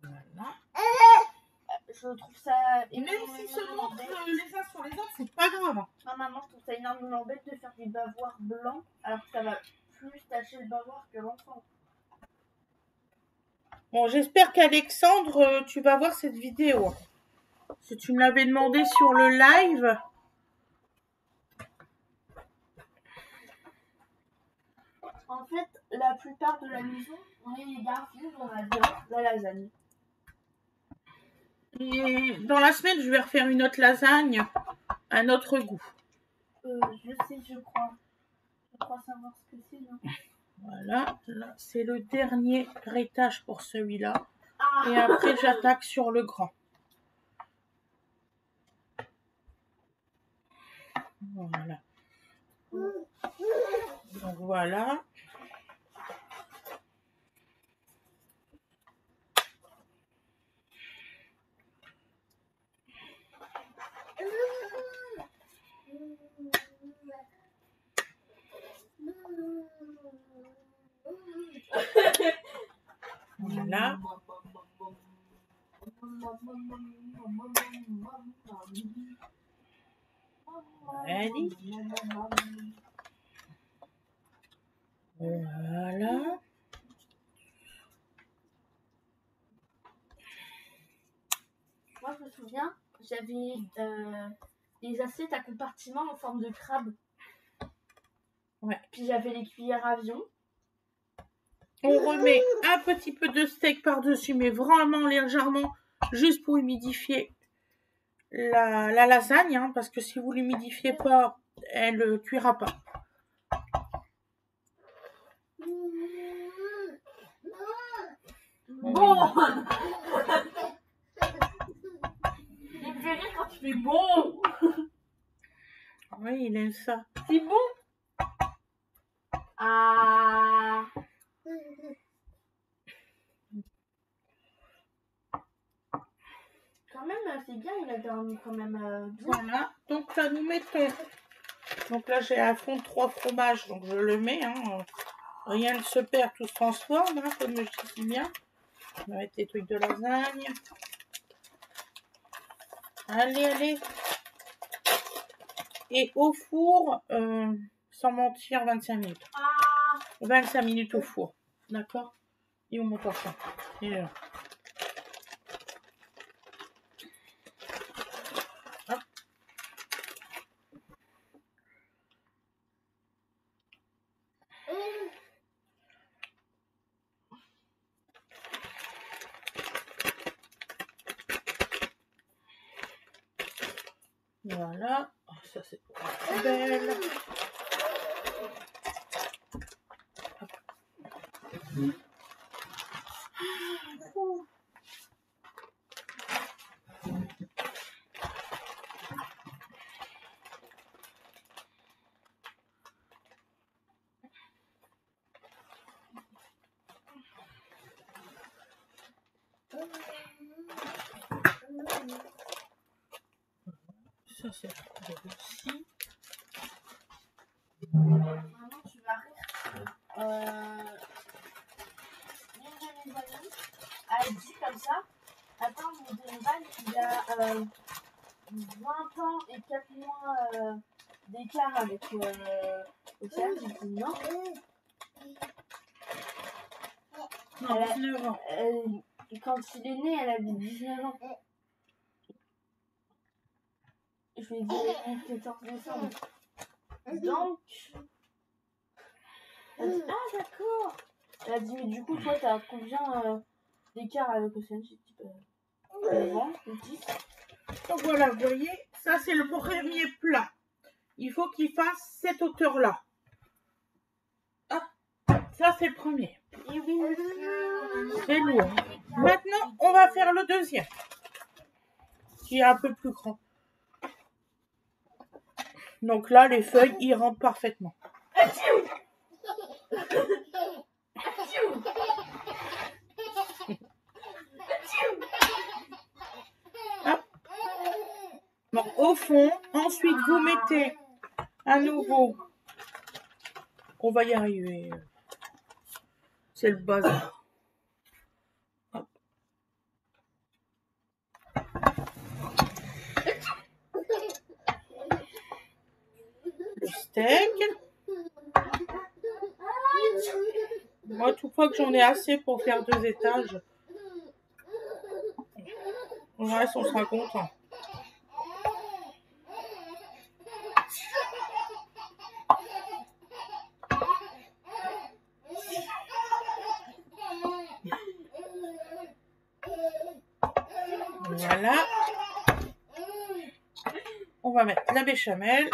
[SPEAKER 1] Voilà.
[SPEAKER 3] Je trouve ça.
[SPEAKER 1] Et même s'ils se montrent les uns sur les autres, c'est pas grave.
[SPEAKER 3] Non, maman, je trouve ça énormément bête de faire des bavoirs blancs alors que ça va plus tacher le bavoir que l'enfant.
[SPEAKER 1] Bon, j'espère qu'Alexandre, tu vas voir cette vidéo. Si tu me l'avais demandé sur le live.
[SPEAKER 3] En fait, la plupart de la maison, on est les garçons, on adore la lasagne.
[SPEAKER 1] Et dans la semaine, je vais refaire une autre lasagne, un autre goût.
[SPEAKER 3] Je sais, je crois. Je crois savoir ce que c'est, non?
[SPEAKER 1] Voilà, là, c'est le dernier étage pour celui-là.
[SPEAKER 3] Ah.
[SPEAKER 1] Et après, j'attaque sur le grand. Voilà. Donc voilà. Voilà. Allez. Voilà.
[SPEAKER 3] Moi, je me souviens, j'avais des assiettes à compartiments en forme de crabe.
[SPEAKER 1] Ouais.
[SPEAKER 3] Puis j'avais les cuillères avion.
[SPEAKER 1] On remet un petit peu de steak par-dessus, mais vraiment légèrement, juste pour humidifier la lasagne, hein, parce que si vous l'humidifiez pas, elle ne cuira pas.
[SPEAKER 3] Bon. Il me fait rire quand tu fais bon.
[SPEAKER 1] Oui, il aime ça.
[SPEAKER 3] C'est bon. c'est bien, il a dormi quand même bien.
[SPEAKER 1] Voilà. Donc là, nous mettons. Donc là, j'ai un fond de 3 fromages, donc je le mets. Hein. Rien ne se perd, tout se transforme, hein, comme je dis si bien. On va mettre les trucs de lasagne. Allez, allez. Et au four, sans mentir, 25 minutes. 25 minutes au four. D'accord? Et on monte ça. Et là. Hop. Voilà. Oh, ça, c'est pour la poubelle. Ça, c'est aussi.
[SPEAKER 3] Maman, tu vas rire. Une de mes amies a dit comme ça. Attends, mon demi-balle, il a 20 ans et 4 mois d'écart avec Océane. J'ai dit non.
[SPEAKER 1] Non, 19 ans.
[SPEAKER 3] Quand il est né, elle avait 19 ans. Je lui ai dit le 14 décembre. Donc, elle a dit ah d'accord. Elle a dit mais du coup toi t'as combien d'écart avec Océane? J'ai dit 9 ans, 10.
[SPEAKER 1] Donc voilà, vous voyez, ça c'est le premier plat. Il faut qu'il fasse cette hauteur-là. Hop, ça c'est le premier.
[SPEAKER 3] Et oui, monsieur.
[SPEAKER 1] C'est lourd. Maintenant, on va faire le deuxième, qui est un peu plus grand. Donc là, les feuilles, y rentrent parfaitement. Hop. Donc au fond, ensuite vous mettez à nouveau. On va y arriver. C'est le bazar. Hop. Le steak. Moi, tout fois que j'en ai assez pour faire 2 étages, on reste, on sera content. Voilà. On va mettre la béchamel.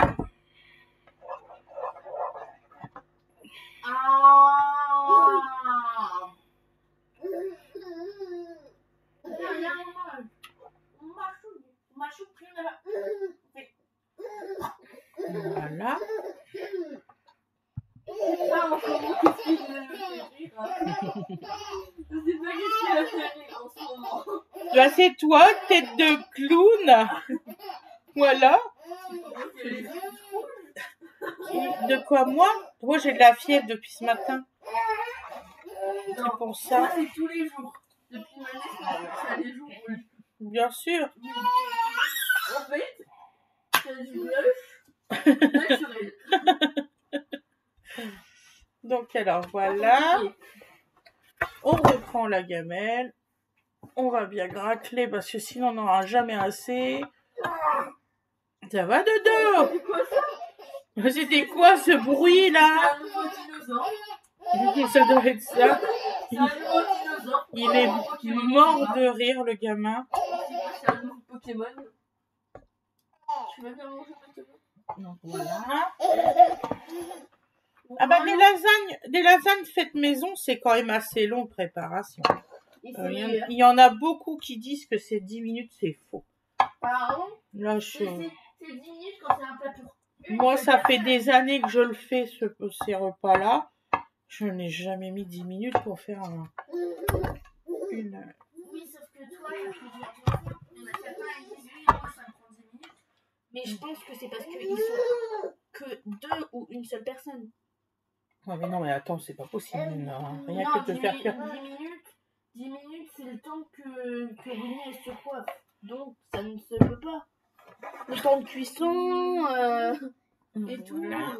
[SPEAKER 1] Voilà. Là, c'est toi, tête de clown. Voilà. De quoi, moi? Moi, j'ai de la fièvre depuis ce matin. C'est pour ça.
[SPEAKER 3] C'est tous les jours. Depuis ma naissance, c'est des jours.
[SPEAKER 1] Bien sûr.
[SPEAKER 3] En fait, c'est du blush naturel.
[SPEAKER 1] Donc, alors, voilà. On reprend la gamelle. On va bien gracler parce que sinon, on n'aura jamais assez. Ça va, Dodo?
[SPEAKER 3] C'est quoi ça?
[SPEAKER 1] C'était quoi ce bruit là?
[SPEAKER 3] Un nouveau dinosaure.
[SPEAKER 1] Ça doit être ça.
[SPEAKER 3] C'est un nouveau dinosaure.
[SPEAKER 1] Il est mort de rire, le gamin.
[SPEAKER 3] C'est un nouveau Pokémon. Tu veux bien manger Pokémon?
[SPEAKER 1] Donc voilà. Ah bah des lasagnes faites maison, c'est quand même assez long de préparation. Il y en a beaucoup qui disent que c'est 10 minutes, c'est faux.
[SPEAKER 3] Pardon?
[SPEAKER 1] Là,
[SPEAKER 3] C'est 10 minutes quand c'est un plat pur.
[SPEAKER 1] Moi, ça fait des années que je le fais, ces repas-là. Je n'ai jamais mis 10 minutes pour faire une...
[SPEAKER 3] Oui, sauf que toi, il y en a certains qui disent Mais je pense que c'est parce qu'ils sont que 2 ou une seule personne.
[SPEAKER 1] Ouais, mais non, mais attends, c'est pas possible. Non, rien
[SPEAKER 3] Non,
[SPEAKER 1] que de faire cuire.
[SPEAKER 3] 10 minutes, c'est le temps que Winnie elle se coiffe. Donc, ça ne se peut pas. Le temps de cuisson et tout.
[SPEAKER 1] Voilà.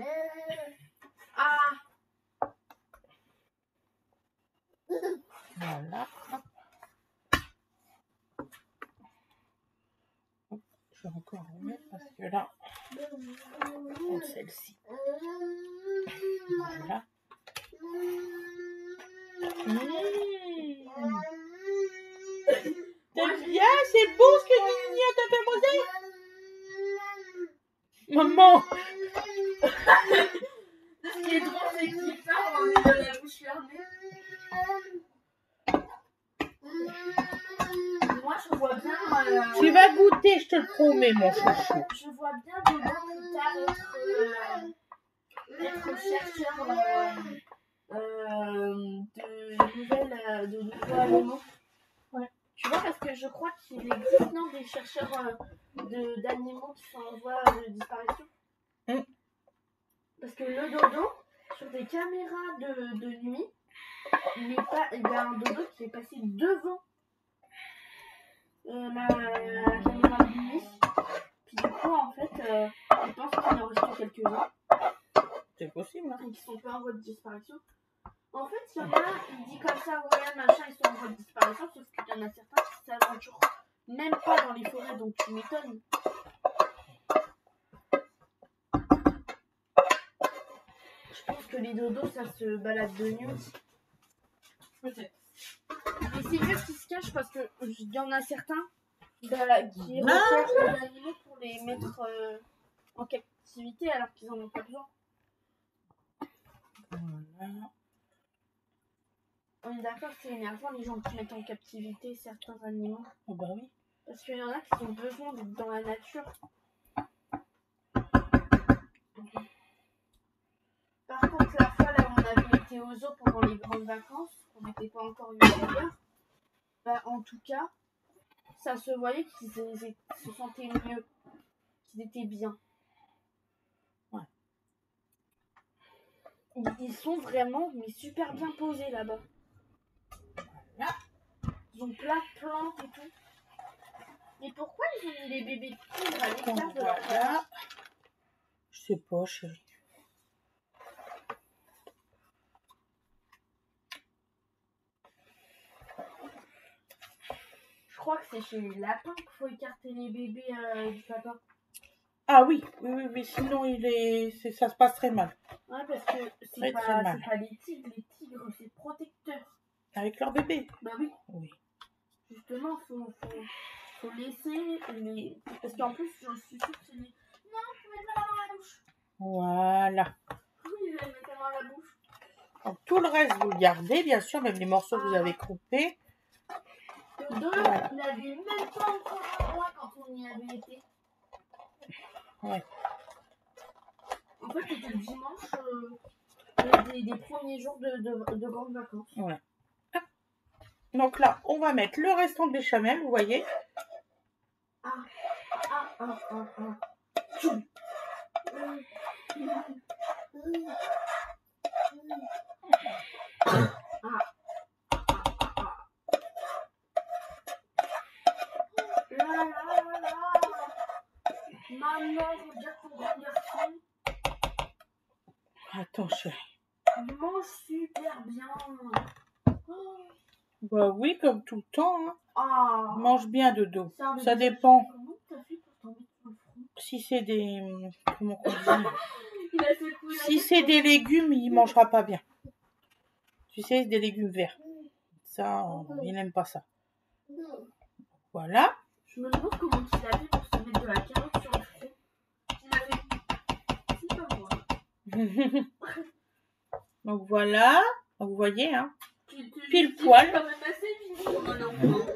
[SPEAKER 3] Ah,
[SPEAKER 1] Voilà. Je vais encore remettre parce que là, on celle-ci. Voilà. T'aimes bien? C'est beau ce que Nini t'a fait manger? Maman!
[SPEAKER 3] ce qui est drôle, c'est qu'il parle de la bouche fermée. Moi, je vois bien.
[SPEAKER 1] Tu vas goûter, je te le promets, mon chouchou.
[SPEAKER 3] Je vois bien Dodo plus tard être chercheur de nouveaux animaux.
[SPEAKER 1] Ouais.
[SPEAKER 3] Tu vois, parce que je crois qu'il existe maintenant des chercheurs d'animaux qui sont en voie de disparition.
[SPEAKER 1] Mm.
[SPEAKER 3] Parce que le dodo, sur des caméras de nuit, il y a un dodo qui est passé devant la caméra de nuit. Puis du coup, en fait, je pense qu'il en reste quelques-uns.
[SPEAKER 1] C'est possible, hein?
[SPEAKER 3] Et qui sont pas en voie de disparition. En fait, il y en a, il dit comme ça, ouais, machin, ils sont en voie de disparition, sauf qu'il y en a certains qui s'aventurent même pas dans les forêts, donc tu m'étonnes. Je pense que les dodos, ça se balade de nuit.
[SPEAKER 1] Peut-être.
[SPEAKER 3] Mais c'est mieux qu'ils se cachent parce que il y en a certains qui recherchent des animaux pour les mettre en captivité alors qu'ils en ont pas besoin.
[SPEAKER 1] Voilà.
[SPEAKER 3] On est d'accord, c'est énervant les gens qui mettent en captivité certains animaux.
[SPEAKER 1] Oh bah oui.
[SPEAKER 3] Parce qu'il y en a qui ont besoin d'être dans la nature. Par contre, la fois là où on avait été au zoo pendant les grandes vacances, on n'était pas encore eu ailleurs, bah en tout cas, ça se voyait qu'ils se sentaient mieux, qu'ils étaient bien.
[SPEAKER 1] Ouais.
[SPEAKER 3] Ils sont vraiment mais super bien posés là-bas.
[SPEAKER 1] Voilà.
[SPEAKER 3] Ils ont plein de plantes et tout. Mais pourquoi ils ont mis les bébés de tigres à l'écart de leur
[SPEAKER 1] Voilà. Je sais pas, chérie.
[SPEAKER 3] Je crois que c'est chez les lapins qu'il faut écarter les bébés du papa.
[SPEAKER 1] Ah oui, sinon ça se passe très mal.
[SPEAKER 3] Ouais, parce que
[SPEAKER 1] Très,
[SPEAKER 3] c'est
[SPEAKER 1] très mal.
[SPEAKER 3] pas les tigres c'est protecteur.
[SPEAKER 1] Avec leur bébé.
[SPEAKER 3] Bah oui,
[SPEAKER 1] Oui.
[SPEAKER 3] justement, faut laisser les... Parce qu'en plus, je suis sûre que c'est les... Non, tu mets pas la main dans la bouche.
[SPEAKER 1] Voilà.
[SPEAKER 3] Oui, je vais mettre la main dans la bouche.
[SPEAKER 1] Donc, tout le reste, vous le gardez, bien sûr, même les morceaux que vous avez coupés.
[SPEAKER 3] Le dos,
[SPEAKER 1] Voilà.
[SPEAKER 3] il n'avait même pas encore un mois quand on y avait été.
[SPEAKER 1] Ouais.
[SPEAKER 3] En fait, c'était le dimanche des premiers jours de grandes vacances.
[SPEAKER 1] Ouais. Donc là, on va mettre le restant de béchamel, vous voyez.
[SPEAKER 3] Tchoum. Maman, regarde ton grand garçon.
[SPEAKER 1] Attends, chérie.
[SPEAKER 3] Il mange super bien.
[SPEAKER 1] Bah oui, comme tout le temps. Hein.
[SPEAKER 3] Ah.
[SPEAKER 1] Mange bien de dos.
[SPEAKER 3] un
[SPEAKER 1] Ça
[SPEAKER 3] bébé.
[SPEAKER 1] dépend.
[SPEAKER 3] Comment t'as fait pour t'en mettre sur le front?
[SPEAKER 1] Si c'est des... Comment on dit?
[SPEAKER 3] Il a secoué la
[SPEAKER 1] Si
[SPEAKER 3] tête.
[SPEAKER 1] c'est des légumes, il mangera pas bien. Tu sais, des légumes verts. Ça, il n'aime pas ça. Voilà.
[SPEAKER 3] Je me demande comment il a fait pour se mettre de la carotte sur le front. Il a fait... C'est pas moi.
[SPEAKER 1] Donc voilà. Vous voyez, hein.
[SPEAKER 3] Tu
[SPEAKER 1] Pile poil.
[SPEAKER 3] C'est quand même assez mignon, mon enfant.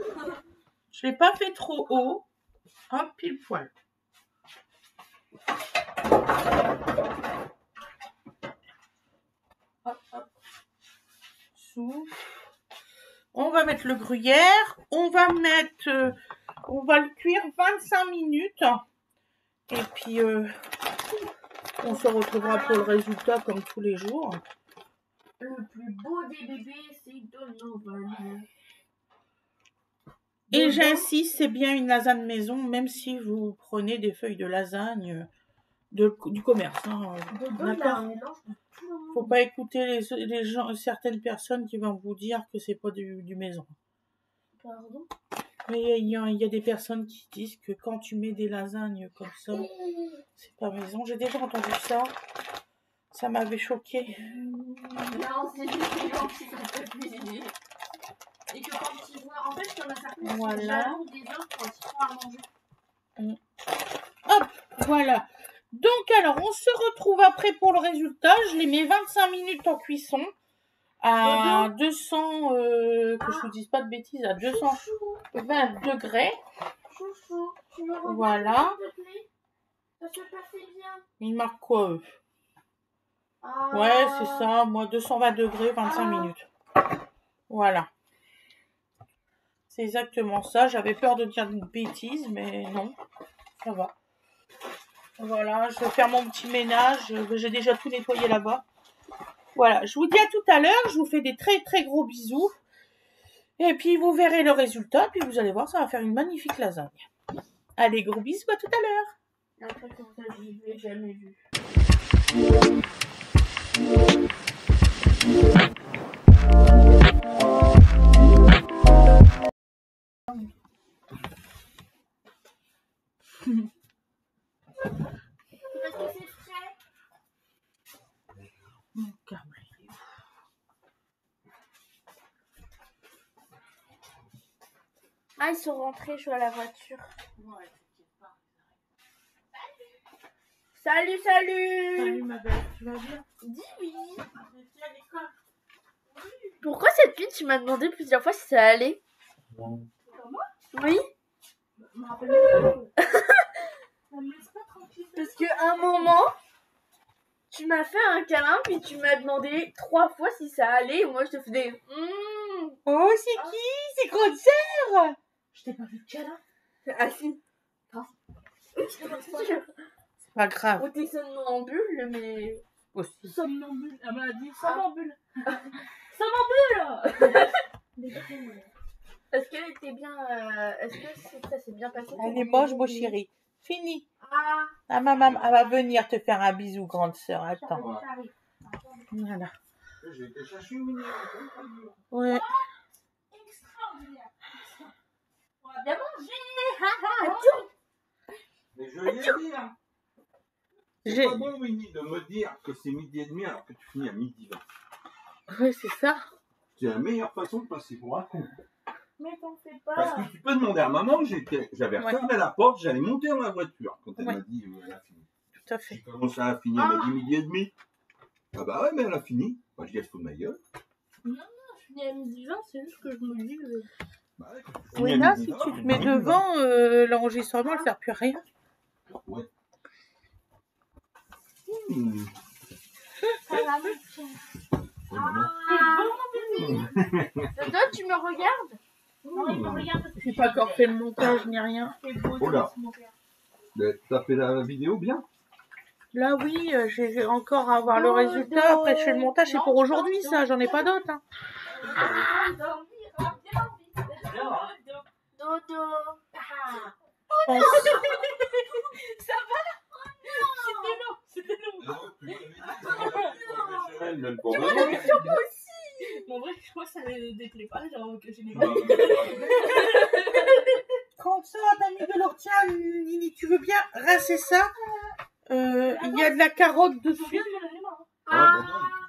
[SPEAKER 1] Je l'ai pas fait trop haut. Hop, pile poil. Hop, hop. Souffle. On va mettre le gruyère. On va le cuire 25 minutes. Et puis, on se retrouvera pour le résultat comme tous les jours.
[SPEAKER 3] Le plus beau des bébés, c'est Donovan.
[SPEAKER 1] Et j'insiste, c'est bien une lasagne maison, même si vous prenez des feuilles de lasagne du commerce. Hein, d'accord. Faut pas écouter les gens, certaines personnes qui vont vous dire que c'est pas du maison.
[SPEAKER 3] Pardon?
[SPEAKER 1] Mais il y a des personnes qui disent que quand tu mets des lasagnes comme ça, c'est pas maison. J'ai déjà entendu ça. Ça m'avait choqué.
[SPEAKER 3] Non, c'est juste les gens qui savent pas cuisiner. Et que quand ils voient, en fait, il y en a certains qui sont jaloux des autres quand ils font à manger.
[SPEAKER 1] Hop, voilà. Donc alors, on se retrouve après pour le résultat. Je les mets 25 minutes en cuisson à 200, que je vous dise pas de bêtises, à 220 degrés.
[SPEAKER 3] Chouchou, tu me regardes,
[SPEAKER 1] Voilà.
[SPEAKER 3] s'il te plaît? Ça se passait bien.
[SPEAKER 1] Il marque quoi, eux?
[SPEAKER 3] Ah.
[SPEAKER 1] Ouais, c'est ça. Moi, 220 degrés, 25 minutes. Voilà. C'est exactement ça. J'avais peur de dire une bêtise, mais non. Ça va. Voilà, je vais faire mon petit ménage. J'ai déjà tout nettoyé là-bas. Voilà, je vous dis à tout à l'heure. Je vous fais des très très gros bisous. Et puis vous verrez le résultat. Puis vous allez voir, ça va faire une magnifique lasagne. Allez, gros bisous, à tout à l'heure.
[SPEAKER 3] Un truc comme ça, je ne l'ai jamais vu. Parce que c'est frais.
[SPEAKER 1] Mon câble.
[SPEAKER 3] Ah, ils sont rentrés, je suis à la voiture. Salut, salut.
[SPEAKER 1] Salut ma belle, tu vas bien?
[SPEAKER 3] Dis oui. Pourquoi cette fille, tu m'as demandé plusieurs fois si ça allait? Oui. Parce qu'à un moment, tu m'as fait un câlin, puis tu m'as demandé 3 fois si ça allait, et moi je te faisais
[SPEAKER 1] Oh, c'est qui? C'est grande sœur.
[SPEAKER 3] Je t'ai pas fait de câlin. Ah si.
[SPEAKER 1] C'est pas grave.
[SPEAKER 3] Ou t'es somnambule, mais...
[SPEAKER 1] Aussi.
[SPEAKER 3] Somnambule. Elle m'a dit somnambule. Somnambule. Est-ce qu'elle était bien... Est-ce que ça s'est bien passé?
[SPEAKER 1] Elle est moche, beau chéri. Fini.
[SPEAKER 3] Ah.
[SPEAKER 1] Ah, maman, elle va venir te faire un bisou, grande sœur. Attends.
[SPEAKER 3] J'arrive.
[SPEAKER 1] Voilà.
[SPEAKER 2] J'ai été chercher une.
[SPEAKER 1] Ouais.
[SPEAKER 3] Extraordinaire. On va bien manger.
[SPEAKER 2] Mais je l'ai dit, hein. C'est pas bon, Winnie, de me dire que c'est 12h30 alors que tu finis à 12h20.
[SPEAKER 1] Ouais, c'est ça.
[SPEAKER 2] C'est la meilleure façon de passer pour un con.
[SPEAKER 3] Mais t'en fais pas.
[SPEAKER 2] Parce que tu peux demander à maman, j'avais refermé la porte, j'allais monter dans la voiture quand elle m'a dit elle a fini.
[SPEAKER 1] Tout à fait.
[SPEAKER 2] J'ai commencé à finir, elle m'a dit 12h30. Ah bah ouais, mais elle a fini. Moi je dis elle se fout de ma gueule.
[SPEAKER 3] Non, je finis à 12h20, c'est juste que je me dis...
[SPEAKER 2] Bah ouais, quand tu finis
[SPEAKER 1] Oui,
[SPEAKER 2] à
[SPEAKER 1] là,
[SPEAKER 2] 12h20,
[SPEAKER 1] si tu te mets devant, l'enregistrement, elle ne sert plus à rien.
[SPEAKER 2] Ouais.
[SPEAKER 3] Ça va vite. Dodo, tu me regardes? Non, il me regarde parce que
[SPEAKER 1] J'ai pas encore fait le montage ni rien.
[SPEAKER 2] Oh là. T'as fait la vidéo bien?
[SPEAKER 1] Là, oui, j'ai encore à avoir le résultat. Après, je fais le montage. C'est pour aujourd'hui, ça. J'en ai pas d'autres. Hein.
[SPEAKER 3] Dodo.
[SPEAKER 1] Ça
[SPEAKER 2] C'était même pour
[SPEAKER 3] Tu vois la mission moi aussi.
[SPEAKER 4] Mais en vrai, je crois que ça ne déplaît pas, genre que j'ai des
[SPEAKER 1] Quand ça, t'as mis de l'ortie, Nini, tu veux bien rincer ça? Il y a de la carotte dessus.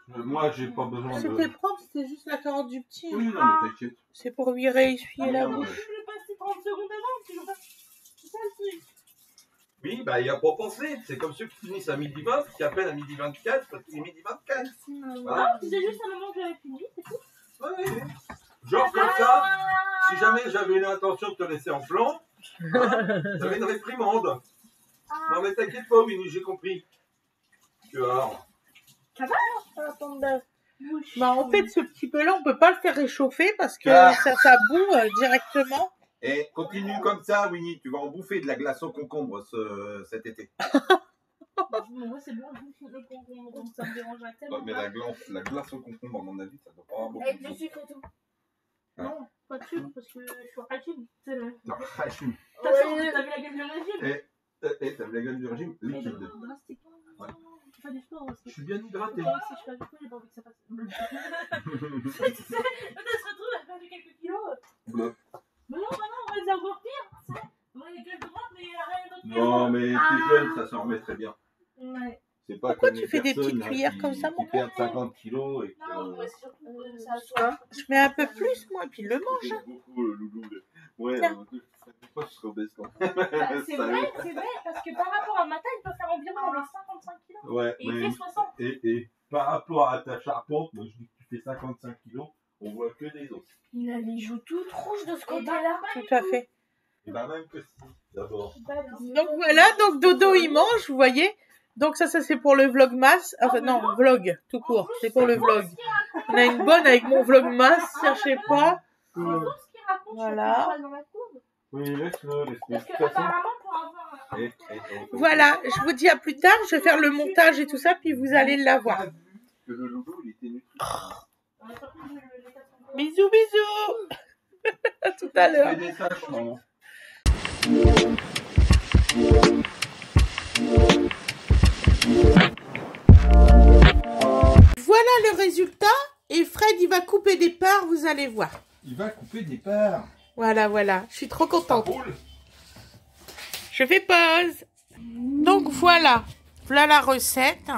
[SPEAKER 2] Moi, j'ai pas besoin de...
[SPEAKER 1] C'était propre, c'était juste la carotte du petit.
[SPEAKER 2] Oui, non, mais t'inquiète.
[SPEAKER 1] C'est pour lui réessuyer la
[SPEAKER 2] non,
[SPEAKER 1] bouche.
[SPEAKER 4] Je vais passer 30 secondes avant, tu vois. C'est ça le truc.
[SPEAKER 2] Oui, bah, il a pas pensé. C'est comme ceux qui finissent à 12h20, qui appellent à 12h24, parce qu'il est 12h24. Voilà.
[SPEAKER 4] Non, tu disais juste à un moment que j'avais fini, c'est tout.
[SPEAKER 2] Ouais. Genre comme ça, si jamais j'avais une intention de te laisser en plan, j'avais une réprimande. Non, mais t'inquiète pas, Winnie, j'ai compris. Tu vois.
[SPEAKER 1] Bah, en fait, ce petit peu-là, on peut pas le faire réchauffer parce que
[SPEAKER 2] Ah.
[SPEAKER 1] ça bout directement.
[SPEAKER 2] Et continue comme ça, Winnie. Tu vas en bouffer de la glace au concombre cet été.
[SPEAKER 4] Moi, c'est bon, le concombre, ça me dérangerait tellement.
[SPEAKER 2] Ouais, mais la glace au concombre, à mon avis, ça doit pas avoir beaucoup
[SPEAKER 3] Avec
[SPEAKER 2] de
[SPEAKER 3] du
[SPEAKER 2] goût.
[SPEAKER 3] sucre et tout.
[SPEAKER 4] Non, pas de sucre, parce que je suis régime. C'est le...
[SPEAKER 2] Non, régime.
[SPEAKER 4] T'as vu la gueule du régime?
[SPEAKER 2] T'as vu la gueule du régime liquide.
[SPEAKER 4] Drastique.
[SPEAKER 2] Ouais.
[SPEAKER 4] Tu fais du sport aussi.
[SPEAKER 2] Je suis bien hydraté.
[SPEAKER 4] Moi aussi, je fais du sport, j'ai pas envie que ça passe. Tu sais, tu se retrouves à perdre quelques kilos.
[SPEAKER 2] Bleu.
[SPEAKER 4] Mais non, c'est encore pire. Moi, il y a quelques droites, mais il n'y a rien d'autre.
[SPEAKER 2] Non, mais t'es jeune, ça s'en remet très bien.
[SPEAKER 4] Ouais.
[SPEAKER 2] C'est pas
[SPEAKER 1] Pourquoi
[SPEAKER 2] comme
[SPEAKER 1] tu
[SPEAKER 2] les
[SPEAKER 1] fais des
[SPEAKER 2] personnes,
[SPEAKER 1] petites
[SPEAKER 2] là,
[SPEAKER 1] cuillères
[SPEAKER 2] qui-
[SPEAKER 1] comme ça,
[SPEAKER 2] qui
[SPEAKER 1] mon
[SPEAKER 2] perdent 50 kilos et
[SPEAKER 3] Non,
[SPEAKER 2] que...
[SPEAKER 3] mais c'est surtout que ça soit.
[SPEAKER 1] Je mets un peu plus, moi, et puis le mange.
[SPEAKER 2] J'aime beaucoup le loulou. Ouais,
[SPEAKER 1] Tiens.
[SPEAKER 2] pourquoi tu serais obèse quand
[SPEAKER 4] C'est vrai, parce que par rapport à ma taille, il peut faire environ 55 kilos.
[SPEAKER 2] Ouais,
[SPEAKER 4] Et il
[SPEAKER 2] mais
[SPEAKER 4] fait 60.
[SPEAKER 2] et par rapport à ta charpente, moi je dis que tu fais 55 kilos, on voit que des os.
[SPEAKER 3] Il a les joues toutes rouges de ce
[SPEAKER 4] Et
[SPEAKER 3] côté-là.
[SPEAKER 1] Tout à fait.
[SPEAKER 2] Et bah même que si, d'abord.
[SPEAKER 1] Donc voilà, donc Dodo il mange, vous voyez. Donc ça c'est pour le vlogmas. Enfin non, vlog, tout court. C'est pour le vlog. On a une bonne avec mon vlogmas, cherchez pas.
[SPEAKER 4] C'est tout ce qu'il raconte.
[SPEAKER 1] Voilà.
[SPEAKER 4] Dans la courbe.
[SPEAKER 2] Oui, laisse-le. De
[SPEAKER 4] Parce
[SPEAKER 2] toute
[SPEAKER 4] que
[SPEAKER 2] façon.
[SPEAKER 4] apparemment, pour avoir
[SPEAKER 1] Voilà, je vous dis à plus tard. Je vais faire le montage et tout ça, puis vous allez l'avoir.
[SPEAKER 2] T'as vu que le loulou, il était nutritif.
[SPEAKER 1] Bisous, bisous. À tout à l'heure.
[SPEAKER 2] Fais des tâches, maman.
[SPEAKER 1] Voilà le résultat. Et Fred, il va couper des parts, vous allez voir.
[SPEAKER 2] Il va couper des parts.
[SPEAKER 1] Voilà, voilà. Je suis trop
[SPEAKER 2] Ça
[SPEAKER 1] contente.
[SPEAKER 2] roule.
[SPEAKER 1] Je fais pause. Donc voilà. Voilà la recette.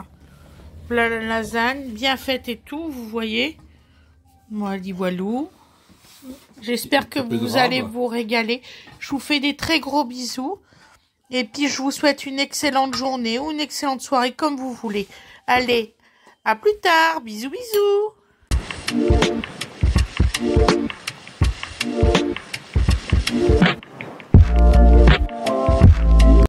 [SPEAKER 1] Voilà la lasagne, bien faite et tout, vous voyez. Moi, dit voilou. J'espère que vous allez vous régaler. Je vous fais des très gros bisous. Et puis, je vous souhaite une excellente journée ou une excellente soirée, comme vous voulez. Allez, à plus tard. Bisous, bisous.